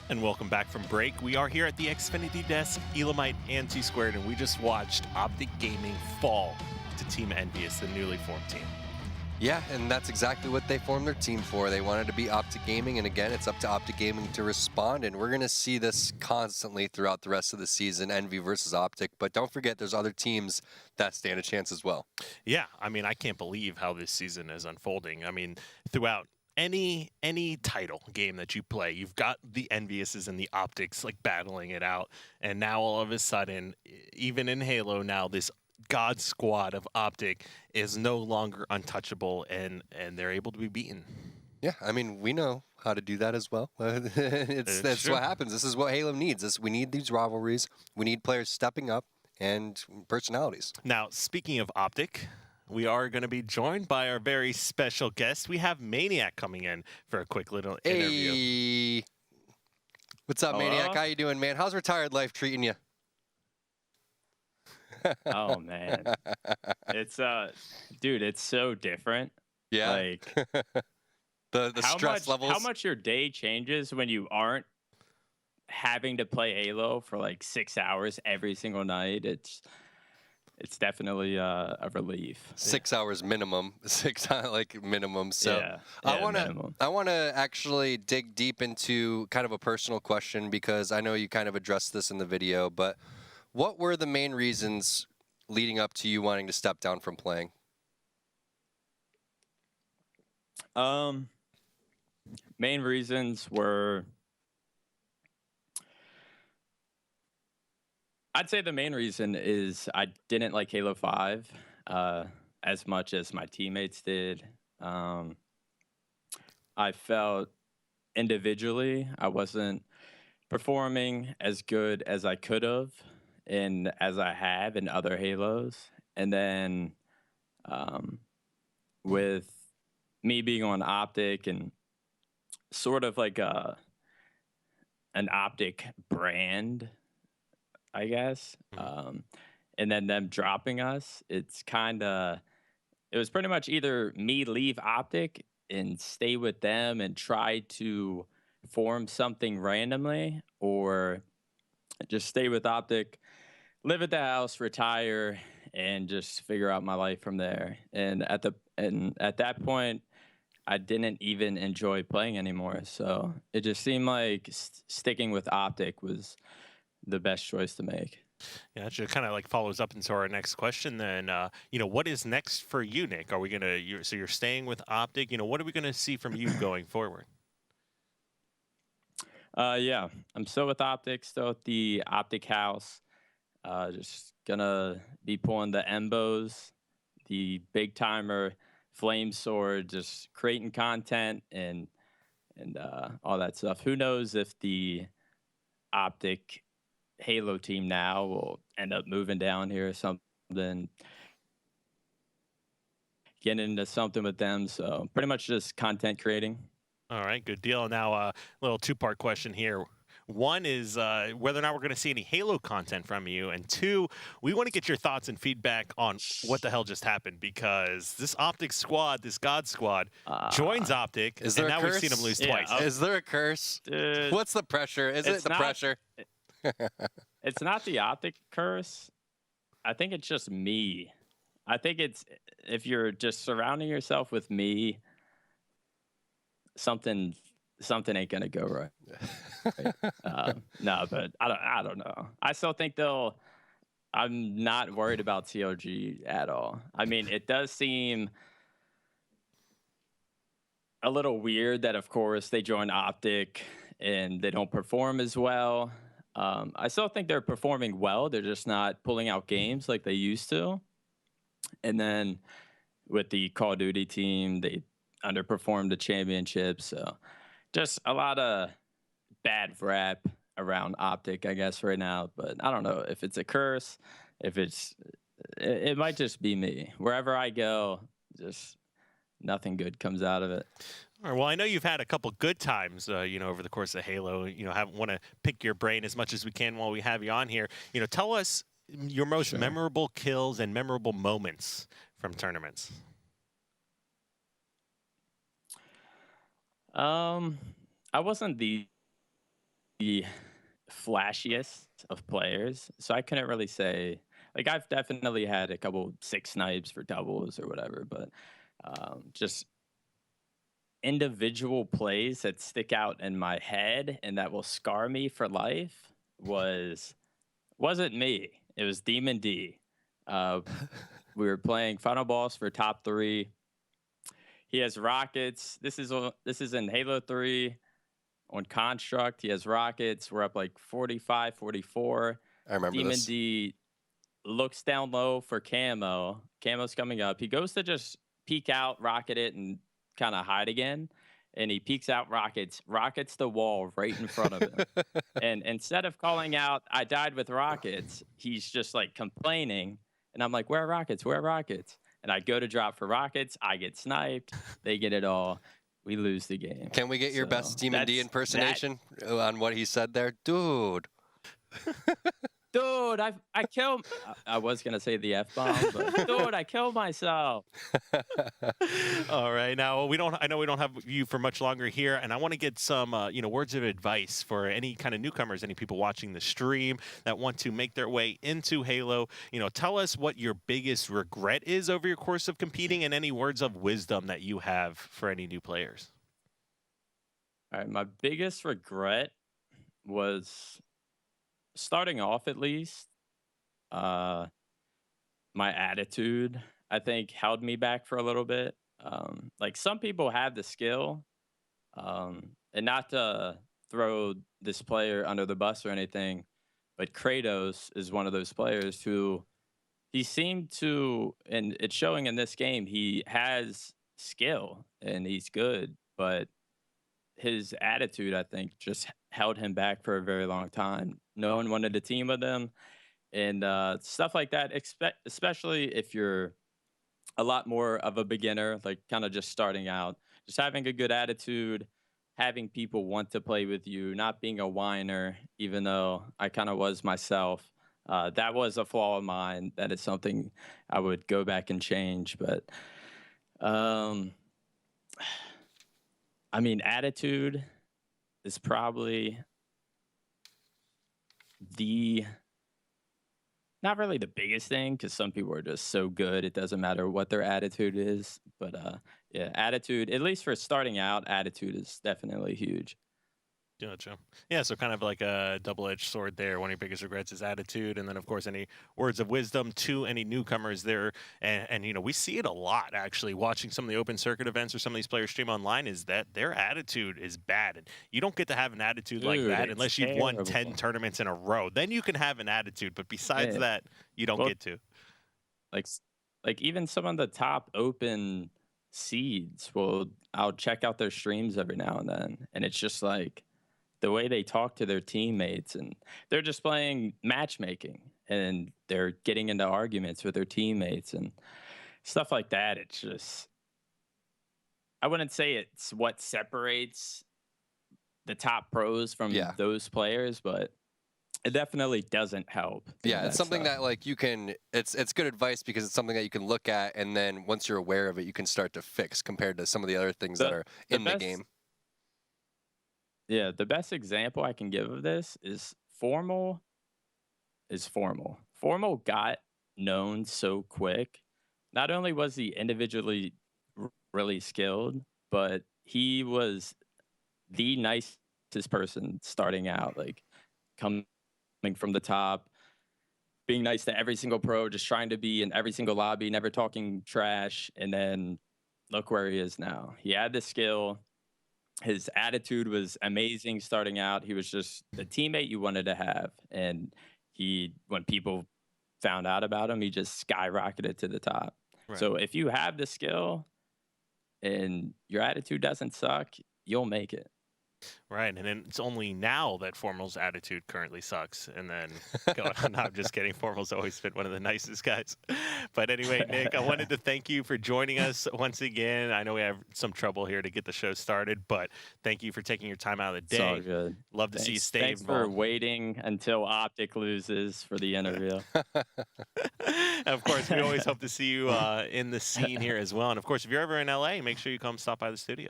And welcome back from break. We are here at the Xfinity Desk, Elamite and T-Squared, and we just watched Optic Gaming fall to Team Envious, the newly formed team. Yeah, and that's exactly what they formed their team for. They wanted to be Optic Gaming, and again, it's up to Optic Gaming to respond, and we're going to see this constantly throughout the rest of the season, Envy versus Optic. But don't forget, there's other teams that stand a chance as well. Yeah, I mean, I can't believe how this season is unfolding. I mean, throughout any title game that you play, you've got the Enviouses and the Optics like battling it out, and now all of a sudden, even in Halo now, this God Squad of Optic is no longer untouchable, and they're able to be beaten. Yeah, I mean, we know how to do that as well. That's what happens. This is what Halo needs. We need these rivalries. We need players stepping up and personalities. Now, speaking of Optic, we are going to be joined by our very special guest. We have Maniac coming in for a quick little interview. Hey, what's up, Maniac? How you doing, man? How's retired life treating you? Oh man, it's dude, it's so different. Yeah, like the stress levels. How much your day changes when you aren't having to play Halo for like 6 hours every single night. It's definitely a relief. 6 hours minimum, minimum. So yeah, I want to actually dig deep into kind of a personal question, because I know you kind of addressed this in the video, but what were the main reasons leading up to you wanting to step down from playing? Main reasons were, I'd say the main reason is I didn't like Halo 5 as much as my teammates did. I felt individually I wasn't performing as good as I could have and as I have in other Halos. And then with me being on Optic and sort of like an Optic brand, I guess, and then them dropping us, it was pretty much either me leave Optic and stay with them and try to form something randomly, or just stay with Optic, live at the house, retire, and just figure out my life from there. And at that point, I didn't even enjoy playing anymore. So it just seemed like sticking with Optic was the best choice to make. Yeah, that kind of like follows up into our next question then. What is next for you, Nick? Are we going to, so you're staying with Optic, what are we going to see from you going forward? Yeah, I'm still with Optic, still at the Optic house. Just gonna be pulling the Embos, the big timer, flame sword, just creating content and all that stuff. Who knows if the Optic Halo team now will end up moving down here or something, getting into something with them. So pretty much just content creating. All right, good deal. Now, a little two-part question here. One is whether or not we're going to see any Halo content from you. And two, we want to get your thoughts and feedback on what the hell just happened, because this Optic squad, this God squad, joins Optic, and now we've seen them lose twice. Is there a curse? What's the pressure? Is it the pressure? It's not the Optic curse. I think it's just me. I think it's, if you're just surrounding yourself with me, something ain't gonna go right. No, but I don't know. I still think I'm not worried about COG at all. I mean, it does seem a little weird that, of course, they join Optic and they don't perform as well. I still think they're performing well. They're just not pulling out games like they used to. And then with the Call of Duty team, they underperformed the championship. So just a lot of bad rap around Optic, I guess, right now. But I don't know if it's a curse, it might just be me. Wherever I go, just nothing good comes out of it. All right, well, I know you've had a couple good times, over the course of Halo. Want to pick your brain as much as we can while we have you on here. Tell us your most memorable kills and memorable moments from tournaments. I wasn't the the flashiest of players, so I couldn't really say. Like, I've definitely had a couple six snipes for doubles or whatever, but just individual plays that stick out in my head and that will scar me for life wasn't me. It was Demon D. Uh, we were playing final boss for top 3. He has rockets. This is in Halo 3 on Construct. He has rockets. We're up like 45, 44. I remember Demon this. D looks down low for camo. Camo's coming up. He goes to just peek out, rocket it, and kind of hide again. And he peeks out, rockets the wall right in front of him. And instead of calling out, I died with rockets, he's just like complaining. And I'm like, where are rockets? Where are rockets? And I go to drop for rockets. I get sniped. They get it all. We lose the game. Can we get your best Demon D impersonation on what he said there? Dude. Dude, I killed. I was gonna say the F-bomb, but dude, I killed myself. All right, now I know we don't have you for much longer here, and I want to get some words of advice for any kind of newcomers, any people watching the stream that want to make their way into Halo. Tell us what your biggest regret is over your course of competing, and any words of wisdom that you have for any new players. All right, my biggest regret was starting off, at least. My attitude, I think, held me back for a little bit. Like, some people have the skill, and not to throw this player under the bus or anything, but Kratos is one of those players who he seemed to, and it's showing in this game, he has skill and he's good, but his attitude, I think, just held him back for a very long time. No one wanted to team with him, and stuff like that. Especially if you're a lot more of a beginner, like kind of just starting out, just having a good attitude, having people want to play with you, not being a whiner, even though I kind of was myself. That was a flaw of mine. That is something I would go back and change. But I mean, attitude is probably not really the biggest thing, because some people are just so good it doesn't matter what their attitude is. But yeah, attitude, at least for starting out, attitude is definitely huge. Gotcha. Yeah, so kind of like a double-edged sword there. One of your biggest regrets is attitude, and then of course any words of wisdom to any newcomers there. And we see it a lot actually. Watching some of the open circuit events or some of these players stream online, is that their attitude is bad, and you don't get to have an attitude like that unless you've won 10 tournaments in a row. Then you can have an attitude, but besides that, you don't get to. Like even some of the top open seeds, I'll check out their streams every now and then, and it's just like the way they talk to their teammates, and they're just playing matchmaking and they're getting into arguments with their teammates and stuff like that. It's just, I wouldn't say it's what separates the top pros from those players, but it definitely doesn't help. Yeah, it's something that like you can, it's good advice because it's something that you can look at, and then once you're aware of it, you can start to fix compared to some of the other things that are in the game. Yeah, the best example I can give of this is Formal. Formal got known so quick. Not only was he individually really skilled, but he was the nicest person starting out, like coming from the top, being nice to every single pro, just trying to be in every single lobby, never talking trash. And then look where he is now. He had the skill. His attitude was amazing starting out. He was just the teammate you wanted to have. And when people found out about him, he just skyrocketed to the top. Right. So if you have the skill and your attitude doesn't suck, you'll make it. Right, and then it's only now that Formal's attitude currently sucks. And then, no, I'm just kidding. Formal's always been one of the nicest guys. But anyway, Nick, I wanted to thank you for joining us once again. I know we have some trouble here to get the show started, but thank you for taking your time out of the day. It's all good. Love to see you stay Thanks involved. for waiting until Optic loses for the interview. Of course, we always hope to see you in the scene here as well. And of course, if you're ever in LA, make sure you come stop by the studio.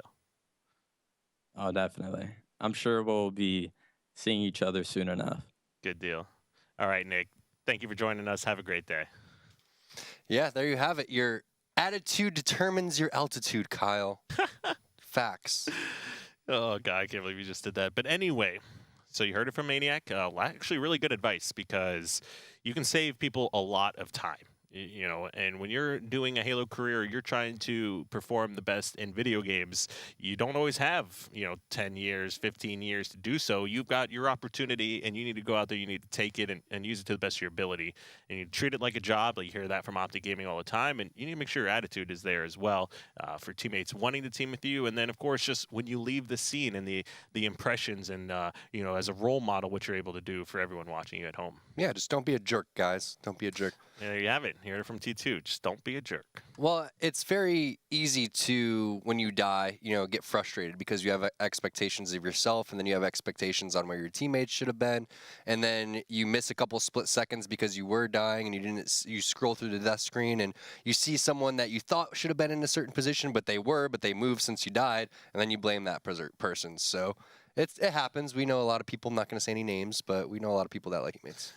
Oh, definitely. I'm sure we'll be seeing each other soon enough. Good deal. All right, Nick. Thank you for joining us. Have a great day. Yeah, there you have it. Your attitude determines your altitude, Kyle. Facts. Oh, God, I can't believe you just did that. But anyway, so you heard it from Maniac. Actually, really good advice because you can save people a lot of time. You know, and when you're doing a Halo career, you're trying to perform the best in video games. You don't always have, 10 years, 15 years to do so. You've got your opportunity, and you need to go out there. You need to take it and use it to the best of your ability. And you treat it like a job. Like you hear that from Optic Gaming all the time. And you need to make sure your attitude is there as well for teammates wanting to team with you. And then, of course, just when you leave the scene and the impressions and, as a role model, what you're able to do for everyone watching you at home. Yeah, just don't be a jerk, guys. Don't be a jerk. There you have it. You heard it from T2. Just don't be a jerk. Well, it's very easy to, when you die, get frustrated because you have expectations of yourself, and then you have expectations on where your teammates should have been, and then you miss a couple split seconds because you were dying, and you scroll through the death screen, and you see someone that you thought should have been in a certain position, but they moved since you died, and then you blame that person. So it happens. We know a lot of people. I'm not going to say any names, but we know a lot of people that like mates.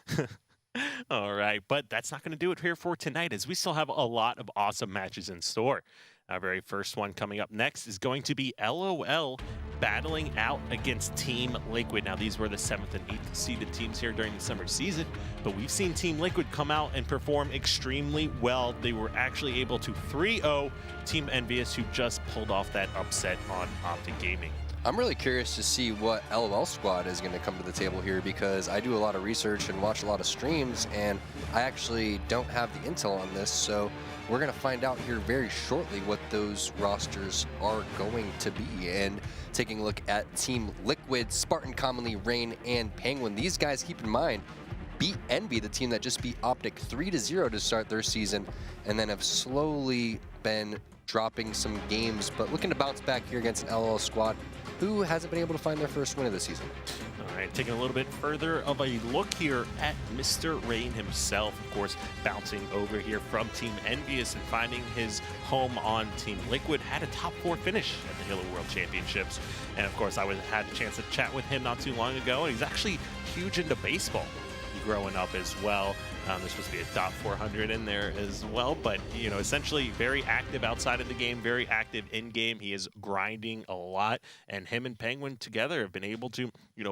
All right, but that's not going to do it here for tonight, as we still have a lot of awesome matches in store. Our very first one coming up next is going to be LOL battling out against Team Liquid. Now, these were the 7th and 8th seeded teams here during the summer season, but we've seen Team Liquid come out and perform extremely well. They were actually able to 3-0 Team Envious, who just pulled off that upset on Optic Gaming. I'm really curious to see what LOL squad is going to come to the table here, because I do a lot of research and watch a lot of streams, and I actually don't have the intel on this, so we're going to find out here very shortly what those rosters are going to be. And taking a look at Team Liquid, Spartan, Commonly, Rain, and Penguin. These guys, keep in mind, beat Envy, the team that just beat Optic 3-0 to start their season, and then have slowly been dropping some games, but looking to bounce back here against an LOL squad who hasn't been able to find their first win of the season. All right, taking a little bit further of a look here at Mr. Rain himself, of course, bouncing over here from Team Envious and finding his home on Team Liquid. Had a top 4 finish at the Halo World Championships. And of course, I had a chance to chat with him not too long ago, and he's actually huge into baseball growing up as well. There's supposed to be a dot 400 in there as well, but essentially very active outside of the game, very active in game. He is grinding a lot, and him and Penguin together have been able to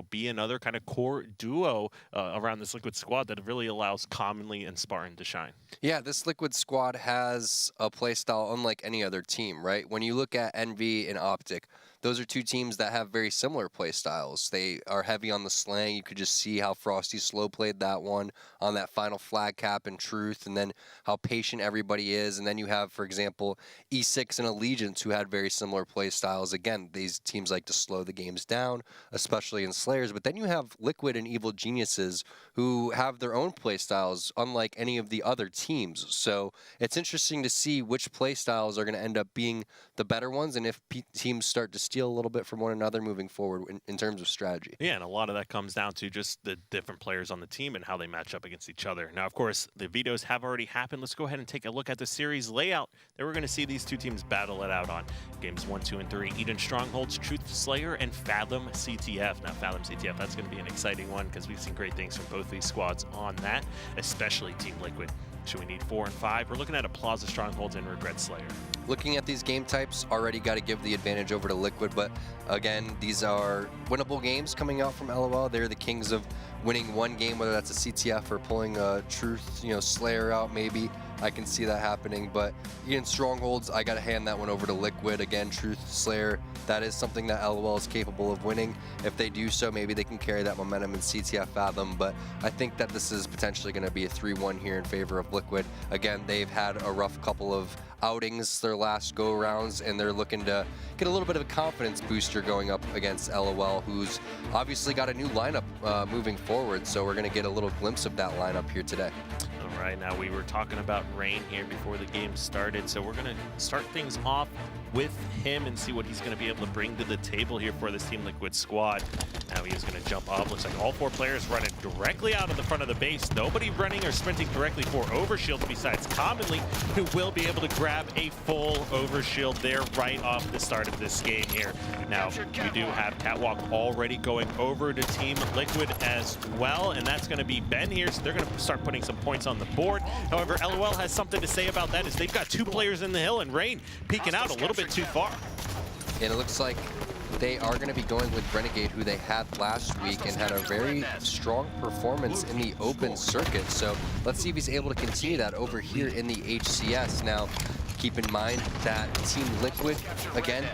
be another kind of core duo around this Liquid squad that really allows Commonly and Spartan to shine. Yeah, this Liquid squad has a playstyle unlike any other team, right? When you look at Envy and Optic, those are two teams that have very similar play styles. They are heavy on the slang. You could just see how Frosty slow played that one on that final flag cap in Truth, and then how patient everybody is. And then you have, for example, E6 and Allegiance, who had very similar play styles. Again, these teams like to slow the games down, especially in Slayers. But then you have Liquid and Evil Geniuses, who have their own play styles, unlike any of the other teams. So it's interesting to see which play styles are going to end up being the better ones, and if teams start to steal a little bit from one another moving forward in terms of strategy. Yeah, and a lot of that comes down to just the different players on the team and how they match up against each other. Now, of course, the vetoes have already happened. Let's go ahead and take a look at the series layout that we're going to see these two teams battle it out on. Games 1, 2, and 3, Eden Strongholds, Truth Slayer, and Fathom CTF. Now, Fathom CTF, that's going to be an exciting one because we've seen great things from both these squads on that, especially Team Liquid. Should we need 4 and 5? We're looking at a Plaza Strongholds and Regret Slayer. Looking at these game types, already got to give the advantage over to Liquid, but again, these are winnable games coming out from LOL. They're the kings of winning one game, whether that's a CTF or pulling a Truth, Slayer out maybe. I can see that happening, but Eden Strongholds, I got to hand that one over to Liquid. Again, Truth, Slayer, that is something that LOL is capable of winning. If they do so, maybe they can carry that momentum in CTF Fathom, but I think that this is potentially going to be a 3-1 here in favor of Liquid. Again, they've had a rough couple of outings their last go-rounds, and they're looking to get a little bit of a confidence booster going up against LOL, who's obviously got a new lineup moving forward, so we're going to get a little glimpse of that lineup here today. All right, now we were talking about Rain here before the game started, so we're going to start things off with him and see what he's going to be able to bring to the table here for this Team Liquid squad. Now, he is going to jump up. Looks like all 4 players running directly out of the front of the base. Nobody running or sprinting directly for overshield besides Commonly, who will be able to grab a full overshield there right off the start of this game here. Now, we do have Catwalk already going over to Team Liquid as well, and that's going to be Ben here, so they're going to start putting some points on the board. However, LOL has something to say about that, as they've got 2 players in the hill, and Rain peeking out a little bit too far. And it looks like they are going to be going with Renegade, who they had last week and had a very strong performance in the open circuit. So let's see if he's able to continue that over here in the HCS. Now, keep in mind that Team Liquid, again,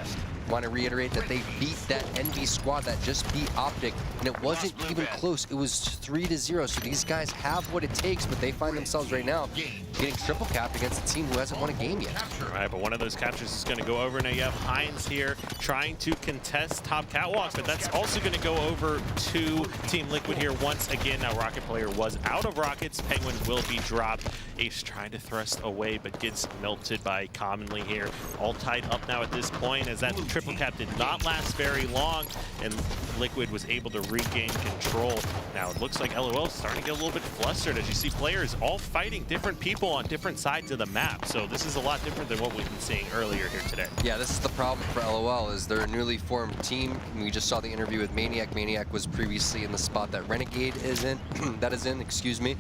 want to reiterate that they beat that NV squad that just beat Optic, and it wasn't even close. It was 3-0, so these guys have what it takes, but they find themselves right now getting triple capped against a team who hasn't won a game yet. All right, but one of those captures is going to go over. Now you have Heinz here trying to contest top catwalks, but that's also going to go over to Team Liquid here once again. Now Rocket player was out of rockets. Penguin will be dropped. Ace trying to thrust away, but gets melted by Commonly here. All tied up now at this point, as that triple cap did not last very long, and Liquid was able to regain control. Now it looks like LOL is starting to get a little bit flustered, as you see players all fighting different people on different sides of the map. So this is a lot different than what we've been seeing earlier here today. Yeah, this is the problem for LOL, is they're a newly formed team. We just saw the interview with Maniac. Maniac was previously in the spot that Renegade is in, excuse me.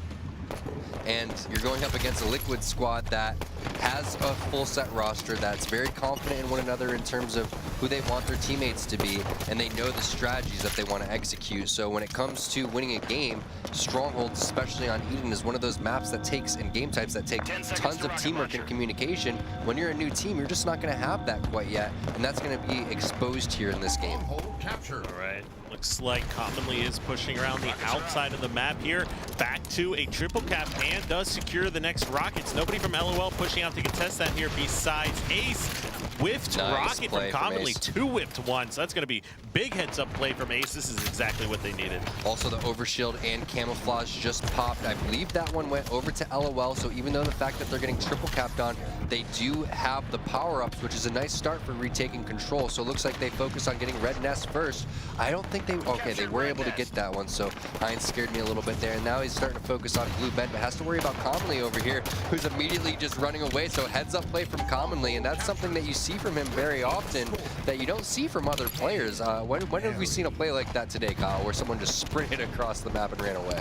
And you're going up against a Liquid squad that has a full set roster, that's very confident in one another in terms of who they want their teammates to be, and they know the strategies that they want to execute. So when it comes to winning a game, Stronghold, especially on Eden, is one of those maps that takes, and game types that take tons of teamwork and communication. When you're a new team, you're just not going to have that quite yet, and that's going to be exposed here in this game. All right. Looks like Commonly is pushing around the outside of the map here. Back to a triple cap, and does secure the next rockets. Nobody from LOL pushing out to contest that here besides Ace. Whiffed rocket from Commonly, 2 whiffed one. So that's going to be big heads up play from Ace. This is exactly what they needed. Also, the overshield and camouflage just popped. I believe that one went over to LOL. So even though the fact that they're getting triple capped on, they do have the power-ups, which is a nice start for retaking control. So it looks like they focus on getting Red Nest first. I don't think they, okay, they were able to get that one. So Heinz scared me a little bit there. And now he's starting to focus on Blue Ben, but has to worry about Commonly over here, who's immediately just running away. So heads up play from Commonly, and that's something that you see from him very often that you don't see from other players. When have we seen a play like that today, Kyle, where someone just sprinted across the map and ran away?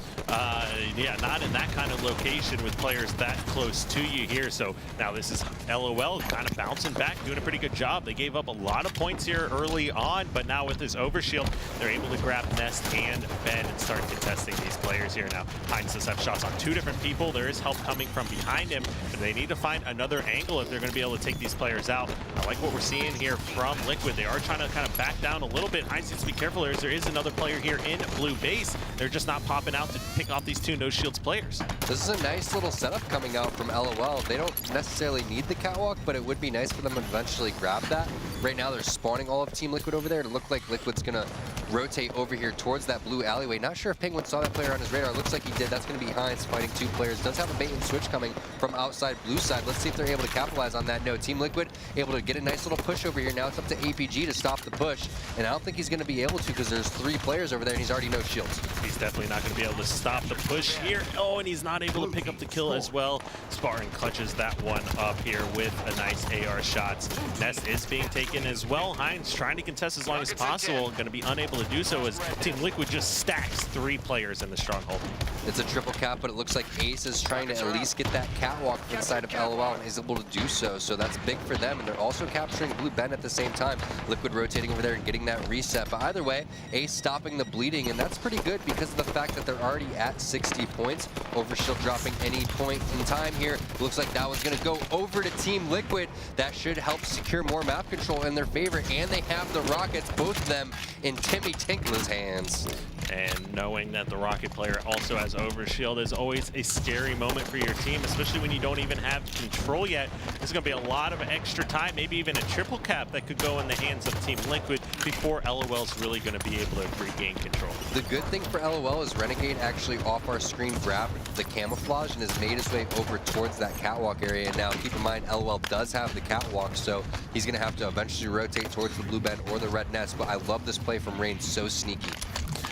Yeah, not in that kind of location with players that close to you here. So now this is LOL kind of bouncing back, doing a pretty good job. They gave up a lot of points here early on, but now with this overshield, they're able to grab Nest and Ben and start contesting these players here. Now, Heinz does have shots on 2 different people. There is help coming from behind him, but they need to find another angle if they're going to be able to take these players out. I like what we're seeing here from Liquid. They are trying to kind of back down a little bit. Heinz needs to be careful, as there is another player here in blue base. They're just not popping out to pick off these 2 no shields players. This is a nice little setup coming out from LOL. They don't necessarily need the catwalk, but it would be nice for them to eventually grab that. Right now they're spawning all of Team Liquid over there. It looked like Liquid's gonna rotate over here towards that blue alleyway. Not sure if Penguin saw that player on his radar. Looks like he did. That's gonna be Heinz fighting 2 players. Does have a bait and switch coming from outside blue side. Let's see if they're able to capitalize on that. No, Team Liquid able to get a nice little push over here. Now it's up to APG to stop the push, and I don't think he's gonna be able to because there's 3 players over there and he's already no shields. He's definitely not gonna be able to stop the push here. Oh, and he's not able to pick up the kill as well. Spartan clutches that one up here with a nice AR shots. Nest is being taken as well. Heinz trying to contest as long as possible, going to be unable to do so as Team Liquid just stacks 3 players in the stronghold. It's a triple cap, but it looks like Ace is trying to at least get that catwalk to the side of LOL, and is able to do so. So that's big for them, and they're also capturing Blue Ben at the same time. Liquid rotating over there and getting that reset. But either way, Ace stopping the bleeding, and that's pretty good because of the fact that they're already at 60 points. Overshield dropping any point in time here. Looks like that was going to go over to Team Liquid. That should help secure more map control in their favor, and they have the rockets, both of them in Timmy Tinkla's hands. And knowing that the Rocket player also has overshield is always a scary moment for your team, especially when you don't even have control yet. There's going to be a lot of extra time, maybe even a triple cap that could go in the hands of Team Liquid before LOL's really going to be able to regain control. The good thing for LOL is Renegade actually off our screen grabbed the camouflage and has made his way over towards that catwalk area. And now keep in mind, LOL does have the catwalk, so he's going to have to eventually rotate towards the blue bed or the red nest. But I love this play from Rain, so sneaky.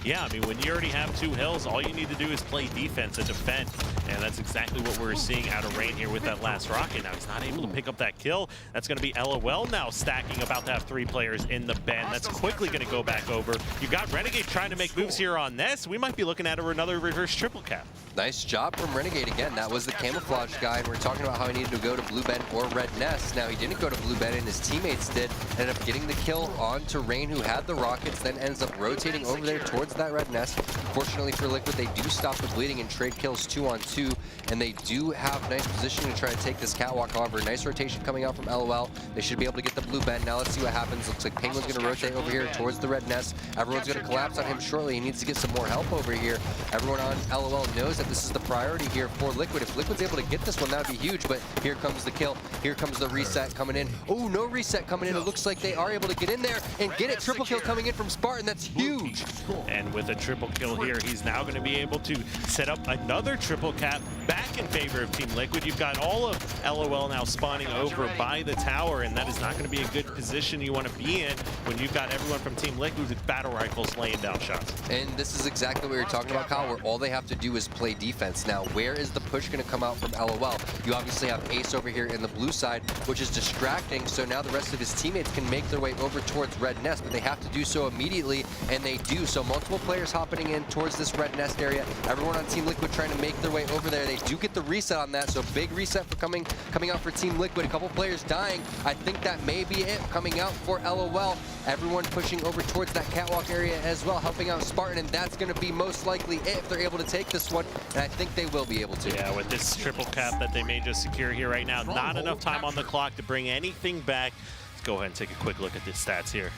Yeah, I mean, when you already have 2 hills, all you need to do is play defense and defend. And that's exactly what we're seeing out of Rain here with that last rocket. Now, he's not able to pick up that kill. That's going to be LOL now stacking, about to have 3 players in the bend. That's quickly going to go back over. You got Renegade trying to make moves here on this. We might be looking at another reverse triple cap. Nice job from Renegade again. That was the camouflage guy, and we're talking about how he needed to go to Blue Bend or Red Nest. Now, he didn't go to Blue Bend, and his teammates did. Ended up getting the kill onto Rain, who had the rockets, then ends up rotating over there towards that Red Nest. Fortunately for Liquid, they do stop the bleeding and trade kills 2-on-2, and they do have nice positioning to try to take this catwalk. However, nice rotation coming out from LOL. They should be able to get the Blue Bend. Now let's see what happens. Looks like Penguin's going to rotate over here towards the Red Nest. Everyone's going to collapse on him shortly. He needs to get some more help over here. Everyone on LOL knows that this is the priority here for Liquid. If Liquid's able to get this one, that would be huge, but here comes the kill. Here comes the reset coming in. Oh, no reset coming in. It looks like they are able to get in there and get it. Triple kill coming in from Spartan. That's huge. And with a triple kill here, he's now going to be able to set up another triple cap back in favor of Team Liquid. You've got all of LOL now spawning over by the tower, and that is not going to be a good position you want to be in when you've got everyone from Team Liquid with battle rifles laying down shots. And this is exactly what you're talking about, Kyle, where all they have to do is play defense. Now, where is the push going to come out from LOL? You obviously have Ace over here in the blue side, which is distracting, so now the rest of his teammates can make their way over towards Red Nest, but they have to do so immediately, and they do. So multiple players hopping in towards this Red Nest area. Everyone on Team Liquid trying to make their way over there. They do get the reset on that, so big reset for coming out for Team Liquid. A couple players dying. I think that may be it coming out for LOL. Everyone pushing over towards that catwalk area as well, helping out Spartan, and that's going to be most likely it if they're able to take this one, and I think they will be able to. Yeah, with this triple cap that they may just secure here right now, not enough time on the clock to bring anything back. Let's go ahead and take a quick look at the stats here.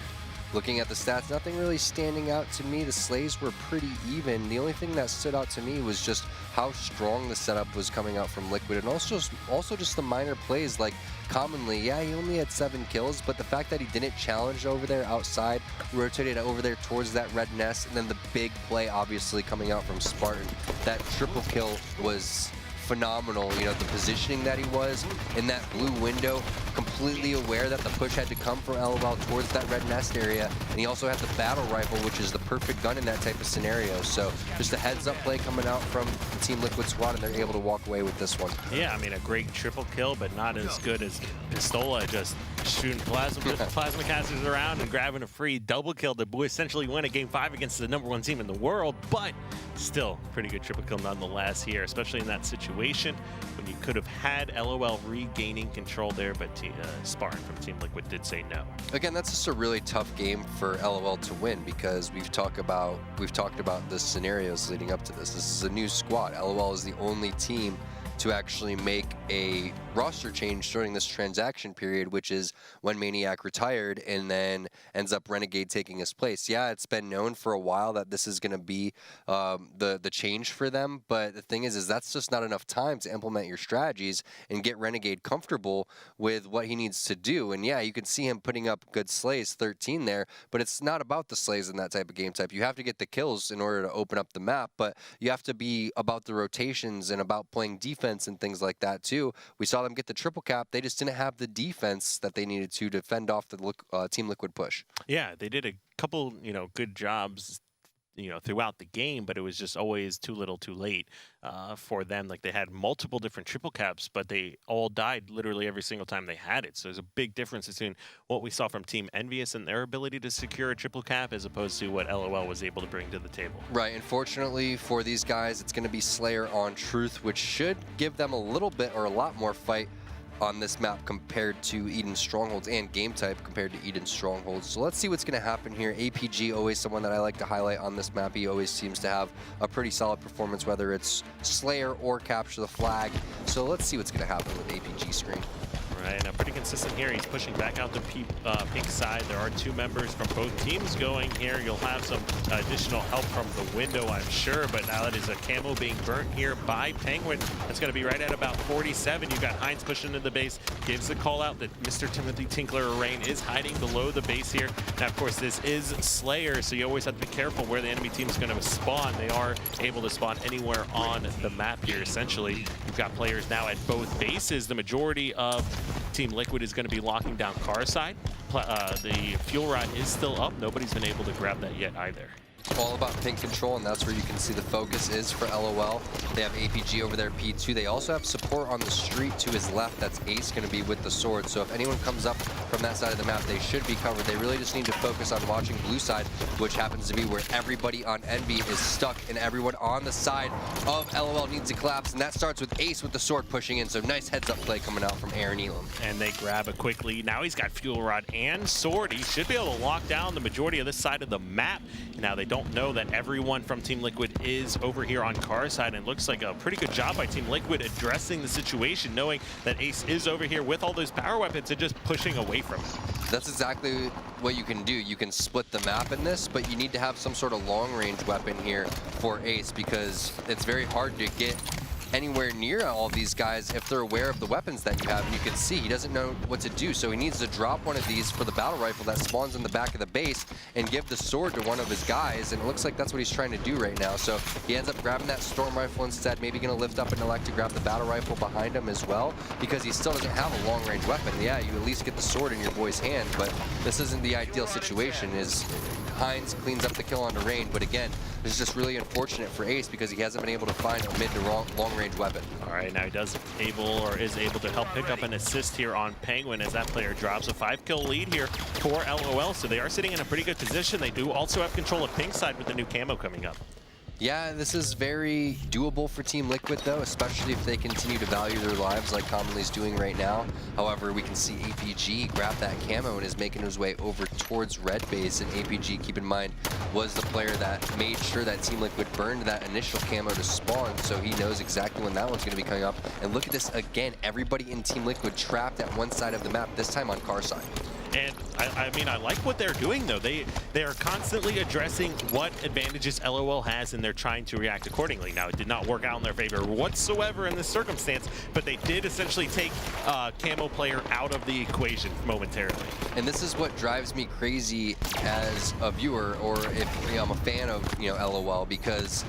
Looking at the stats, nothing really standing out to me. The slays were pretty even. The only thing that stood out to me was just how strong the setup was coming out from Liquid, and also just the minor plays. Like, commonly, yeah, he only had 7 kills, but the fact that he didn't challenge over there outside, rotated over there towards that Red Nest, and then the big play obviously coming out from Spartan. That triple kill was phenomenal. You know, the positioning that he was in that blue window, completely aware that the push had to come from LOL towards that Red Nest area, and he also had the battle rifle, which is the perfect gun in that type of scenario. So just a heads up play coming out from the Team Liquid squad, and they're able to walk away with this one. Yeah, I mean, a great triple kill, but not as good as Pistola just shooting plasma casters around and grabbing a free double kill to essentially win a Game 5 against the #1 team in the world, but still pretty good triple kill nonetheless here, especially in that situation when you could have had LOL regaining control there, but Spartan from Team Liquid did say no. Again, that's just a really tough game for LOL to win, because we've talked about the scenarios leading up to this. This is a new squad. LOL is the only team to actually make a roster change during this transaction period, which is when Maniac retired and then ends up Renegade taking his place. Yeah, it's been known for a while that this is going to be the change for them, but the thing is that's just not enough time to implement your strategies and get Renegade comfortable with what he needs to do. And yeah, you can see him putting up good slays, 13 there, but it's not about the slays in that type of game type. You have to get the kills in order to open up the map, but you have to be about the rotations and about playing defense and things like that too. We saw them get the triple cap. They just didn't have the defense that they needed to fend off the Team Liquid push. Yeah, they did a couple, good jobs, throughout the game, but it was just always too little too late for them. Like, they had multiple different triple caps, but they all died literally every single time they had it. So there's a big difference between what we saw from Team Envious and their ability to secure a triple cap as opposed to what LOL was able to bring to the table. Right, unfortunately for these guys, it's going to be Slayer on Truth, which should give them a little bit or a lot more fight on this map compared to Eden Strongholds, and game type compared to Eden Strongholds. So let's see what's going to happen here. APG, always someone that I like to highlight on this map. He always seems to have a pretty solid performance, whether it's Slayer or Capture the Flag. So let's see what's going to happen with APG screen. Right, now pretty consistent here. He's pushing back out the pink side. There are 2 members from both teams going here. You'll have some additional help from the window, I'm sure, but now that is a camo being burnt here by Penguin. That's going to be right at about 47. You've got Heinz pushing into the base, gives the call out that Mr. Timothy Tinkler Rain is hiding below the base here. Now, of course, this is Slayer, so you always have to be careful where the enemy team is going to spawn. They are able to spawn anywhere on the map here, essentially. You've got players now at both bases. The majority of Team Liquid is going to be locking down car side. The fuel rod is still up. Nobody's been able to grab that yet either. all about pink control, and that's where you can see the focus is for LOL. They have APG over there, P2. They also have support on the street to his left. That's Ace going to be with the sword. So if anyone comes up from that side of the map, they should be covered. They really just need to focus on watching blue side, which happens to be where everybody on Envy is stuck, and everyone on the side of LOL needs to collapse. And that starts with Ace with the sword pushing in. So nice heads-up play coming out from Aaron Elam. And they grab a quick lead. Now he's got Fuel Rod and Sword. He should be able to lock down the majority of this side of the map. Now they don't know that everyone from Team Liquid is over here on Car's side, and it looks like a pretty good job by Team Liquid addressing the situation, knowing that Ace is over here with all those power weapons and just pushing away from him. That's exactly what you can do. You can split the map in this, but you need to have some sort of long-range weapon here for Ace, because it's very hard to get anywhere near all these guys if they're aware of the weapons that you have. And you can see he doesn't know what to do, so he needs to drop one of these for the battle rifle that spawns in the back of the base and give the sword to one of his guys, and it looks like that's what he's trying to do right now. So he ends up grabbing that storm rifle instead, maybe going to lift up an elect to grab the battle rifle behind him as well, because he still doesn't have a long-range weapon. Yeah, you at least get the sword in your boy's hand, but this isn't the ideal situation. Is Hines cleans up the kill onto Rain, but again, this is just really unfortunate for Ace because he hasn't been able to find a mid to long-range weapon. All right, now he is able to help pick up an assist here on Penguin as that player drops a 5-kill lead here for LOL. So they are sitting in a pretty good position. They do also have control of pink side with the new camo coming up. Yeah, this is very doable for Team Liquid, though, especially if they continue to value their lives like Commonly is doing right now. However, we can see APG grab that camo and is making his way over towards red base. And APG, keep in mind, was the player that made sure that Team Liquid burned that initial camo to spawn, so he knows exactly when that one's going to be coming up. And look at this again, everybody in Team Liquid trapped at one side of the map, this time on Car side. And I mean, I like what they're doing, though. They are constantly addressing what advantages LOL has, and they're trying to react accordingly. Now, it did not work out in their favor whatsoever in this circumstance, but they did essentially take Camo player out of the equation momentarily. And this is what drives me crazy as a viewer, or if I'm a fan of LOL, because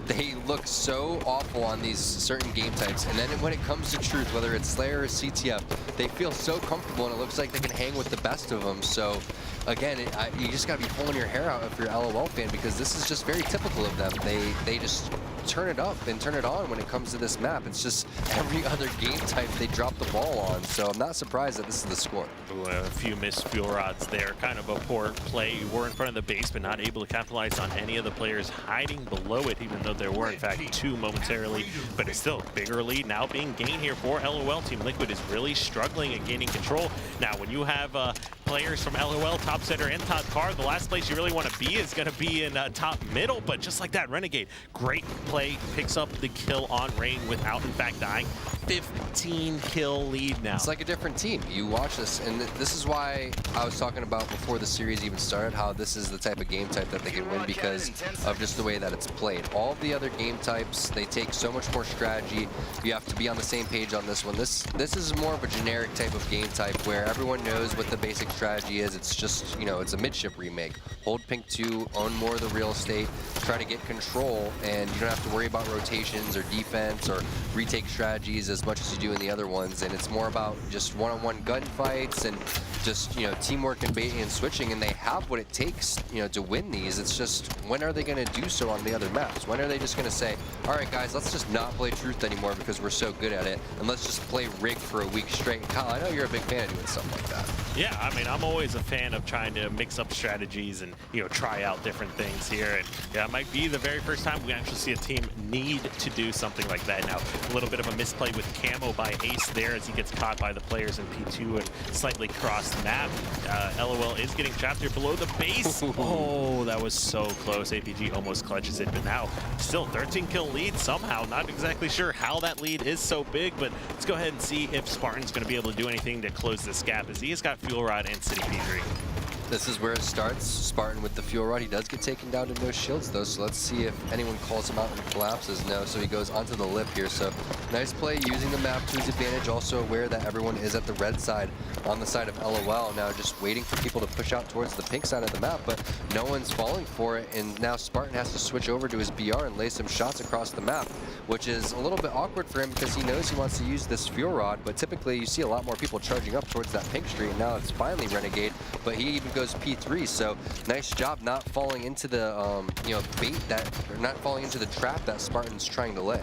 they look so awful on these certain game types, and then when it comes to truth, whether it's Slayer or CTF, they feel so comfortable, and it looks like they can hang with the best of them. So again, you just gotta be pulling your hair out if you're a LOL fan, because this is just very typical of them. They just turn it up and turn it on when it comes to this map. It's just every other game type they drop the ball on, so I'm not surprised that this is the score. Ooh, a few missed fuel rods there. Kind of a poor play. You were in front of the base, but not able to capitalize on any of the players hiding below it, even though there were, in fact, two momentarily. But it's still a bigger lead now being gained here for LOL. Team Liquid is really struggling at gaining control. Now, when you have players from LOL, top center and top car, the last place you really want to be is going to be in top middle. But just like that, Renegade, great play, picks up the kill on Rain without, in fact, dying. 15-kill lead now. It's like a different team. You watch this, and this is why I was talking about before the series even started, how this is the type of game type that they can win because of just the way that it's played. All of the other game types, they take so much more strategy. You have to be on the same page on this one. This is more of a generic type of game type where everyone knows what the basic strategy is. It's just, it's a midship remake. Hold pink 2, own more of the real estate, try to get control, and you don't have to worry about rotations or defense or retake strategies as much as you do in the other ones. And it's more about just one-on-one gunfights and just, teamwork and baiting and switching, and they have what it takes, to win these. It's just, when are they going to do so on the other maps? When are they just going to say, all right, guys, let's just not play Truth anymore because we're so good at it, and let's just play Rig for a week straight? Kyle, I know you're a big fan of doing something like that. Yeah, I mean, I'm always a fan of trying to mix up strategies and, try out different things here. And yeah, it might be the very first time we actually see a team need to do something like that. Now, a little bit of a misplay with Camo by Ace there as he gets caught by the players in P2 and slightly crossed the map. LOL is getting trapped here below the base. Oh, that was so close. APG almost clutches it, but now still 13-kill lead somehow. Not exactly sure how that lead is so big, but let's go ahead and see if Spartan's going to be able to do anything to close this gap, as he has got Fuel Rod and City P3. This is where it starts. Spartan with the fuel rod. He does get taken down to no shields, though, so let's see if anyone calls him out and collapses. No, so he goes onto the lip here. So nice play using the map to his advantage. Also aware that everyone is at the red side on the side of LOL. Now just waiting for people to push out towards the pink side of the map, but no one's falling for it. And now Spartan has to switch over to his BR and lay some shots across the map, which is a little bit awkward for him because he knows he wants to use this fuel rod. But typically you see a lot more people charging up towards that pink street. Now it's finally Renegade, but he even goes goes P3. So nice job not falling into the bait that, or not falling into the trap that Spartan's trying to lay.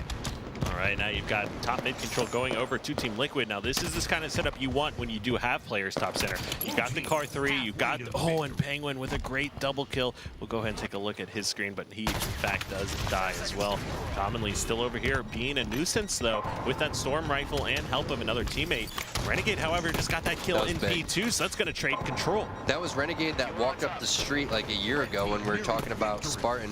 All right, now you've got top mid control going over to Team Liquid. Now this is this kind of setup you want when you do have players top center. You've got the Car 3, you've got, and Penguin with a great double kill. We'll go ahead and take a look at his screen, but he in fact does die as well. Commonly still over here being a nuisance though, with that Storm Rifle and help of another teammate. Renegade, however, just got that kill in B2, so that's gonna trade control. That was Renegade that walked up the street like a year ago when we were talking about Spartan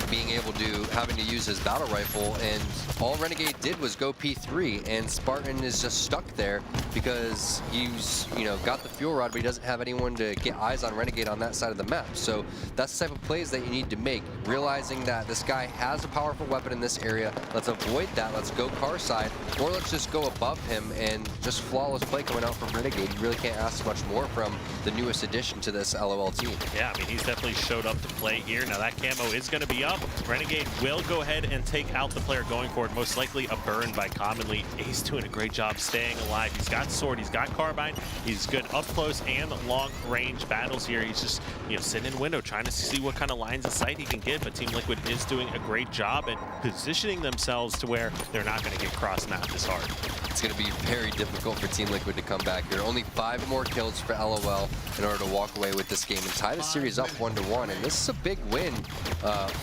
being able to, having to use his battle rifle, and all Renegade did was go P3, and Spartan is just stuck there because he's, got the fuel rod, but he doesn't have anyone to get eyes on Renegade on that side of the map. So that's the type of plays that you need to make, realizing that this guy has a powerful weapon in this area. Let's avoid that. Let's go car side, or let's just go above him, and just flawless play coming out from Renegade. You really can't ask much more from the newest addition to this LOL team. Yeah, I mean, he's definitely showed up to play here. Now that camo is going to be up. Renegade will go ahead and take out the player going forward. Most likely a burn by Commonly. He's doing a great job staying alive. He's got sword, he's got carbine. He's good up close and long range battles here. He's just, sitting in the window trying to see what kind of lines of sight he can get. But Team Liquid is doing a great job at positioning themselves to where they're not going to get cross mapped as hard. It's going to be very difficult for Team Liquid to come back here. Only 5 more kills for LOL in order to walk away with this game and tie the series up 1-1. And this is a big win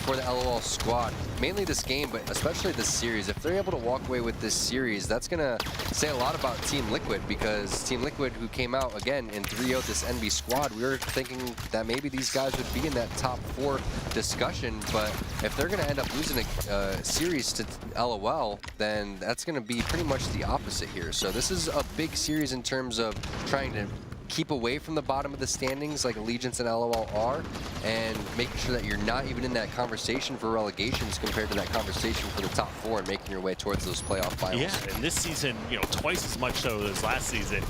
for the LOL squad. Mainly this game, but especially this series. If they're able to walk away with this series, that's going to say a lot about Team Liquid, because Team Liquid, who came out again and 3-0'd this NV squad, we were thinking that maybe these guys would be in that top 4 discussion. But if they're going to end up losing a series to LOL, then that's going to be pretty much the opposite here. So this is a big series in terms of trying to keep away from the bottom of the standings like Allegiance and LOL are, and making sure that you're not even in that conversation for relegations compared to that conversation for the top 4 and making your way towards those playoff finals. Yeah, and this season, twice as much so as last season.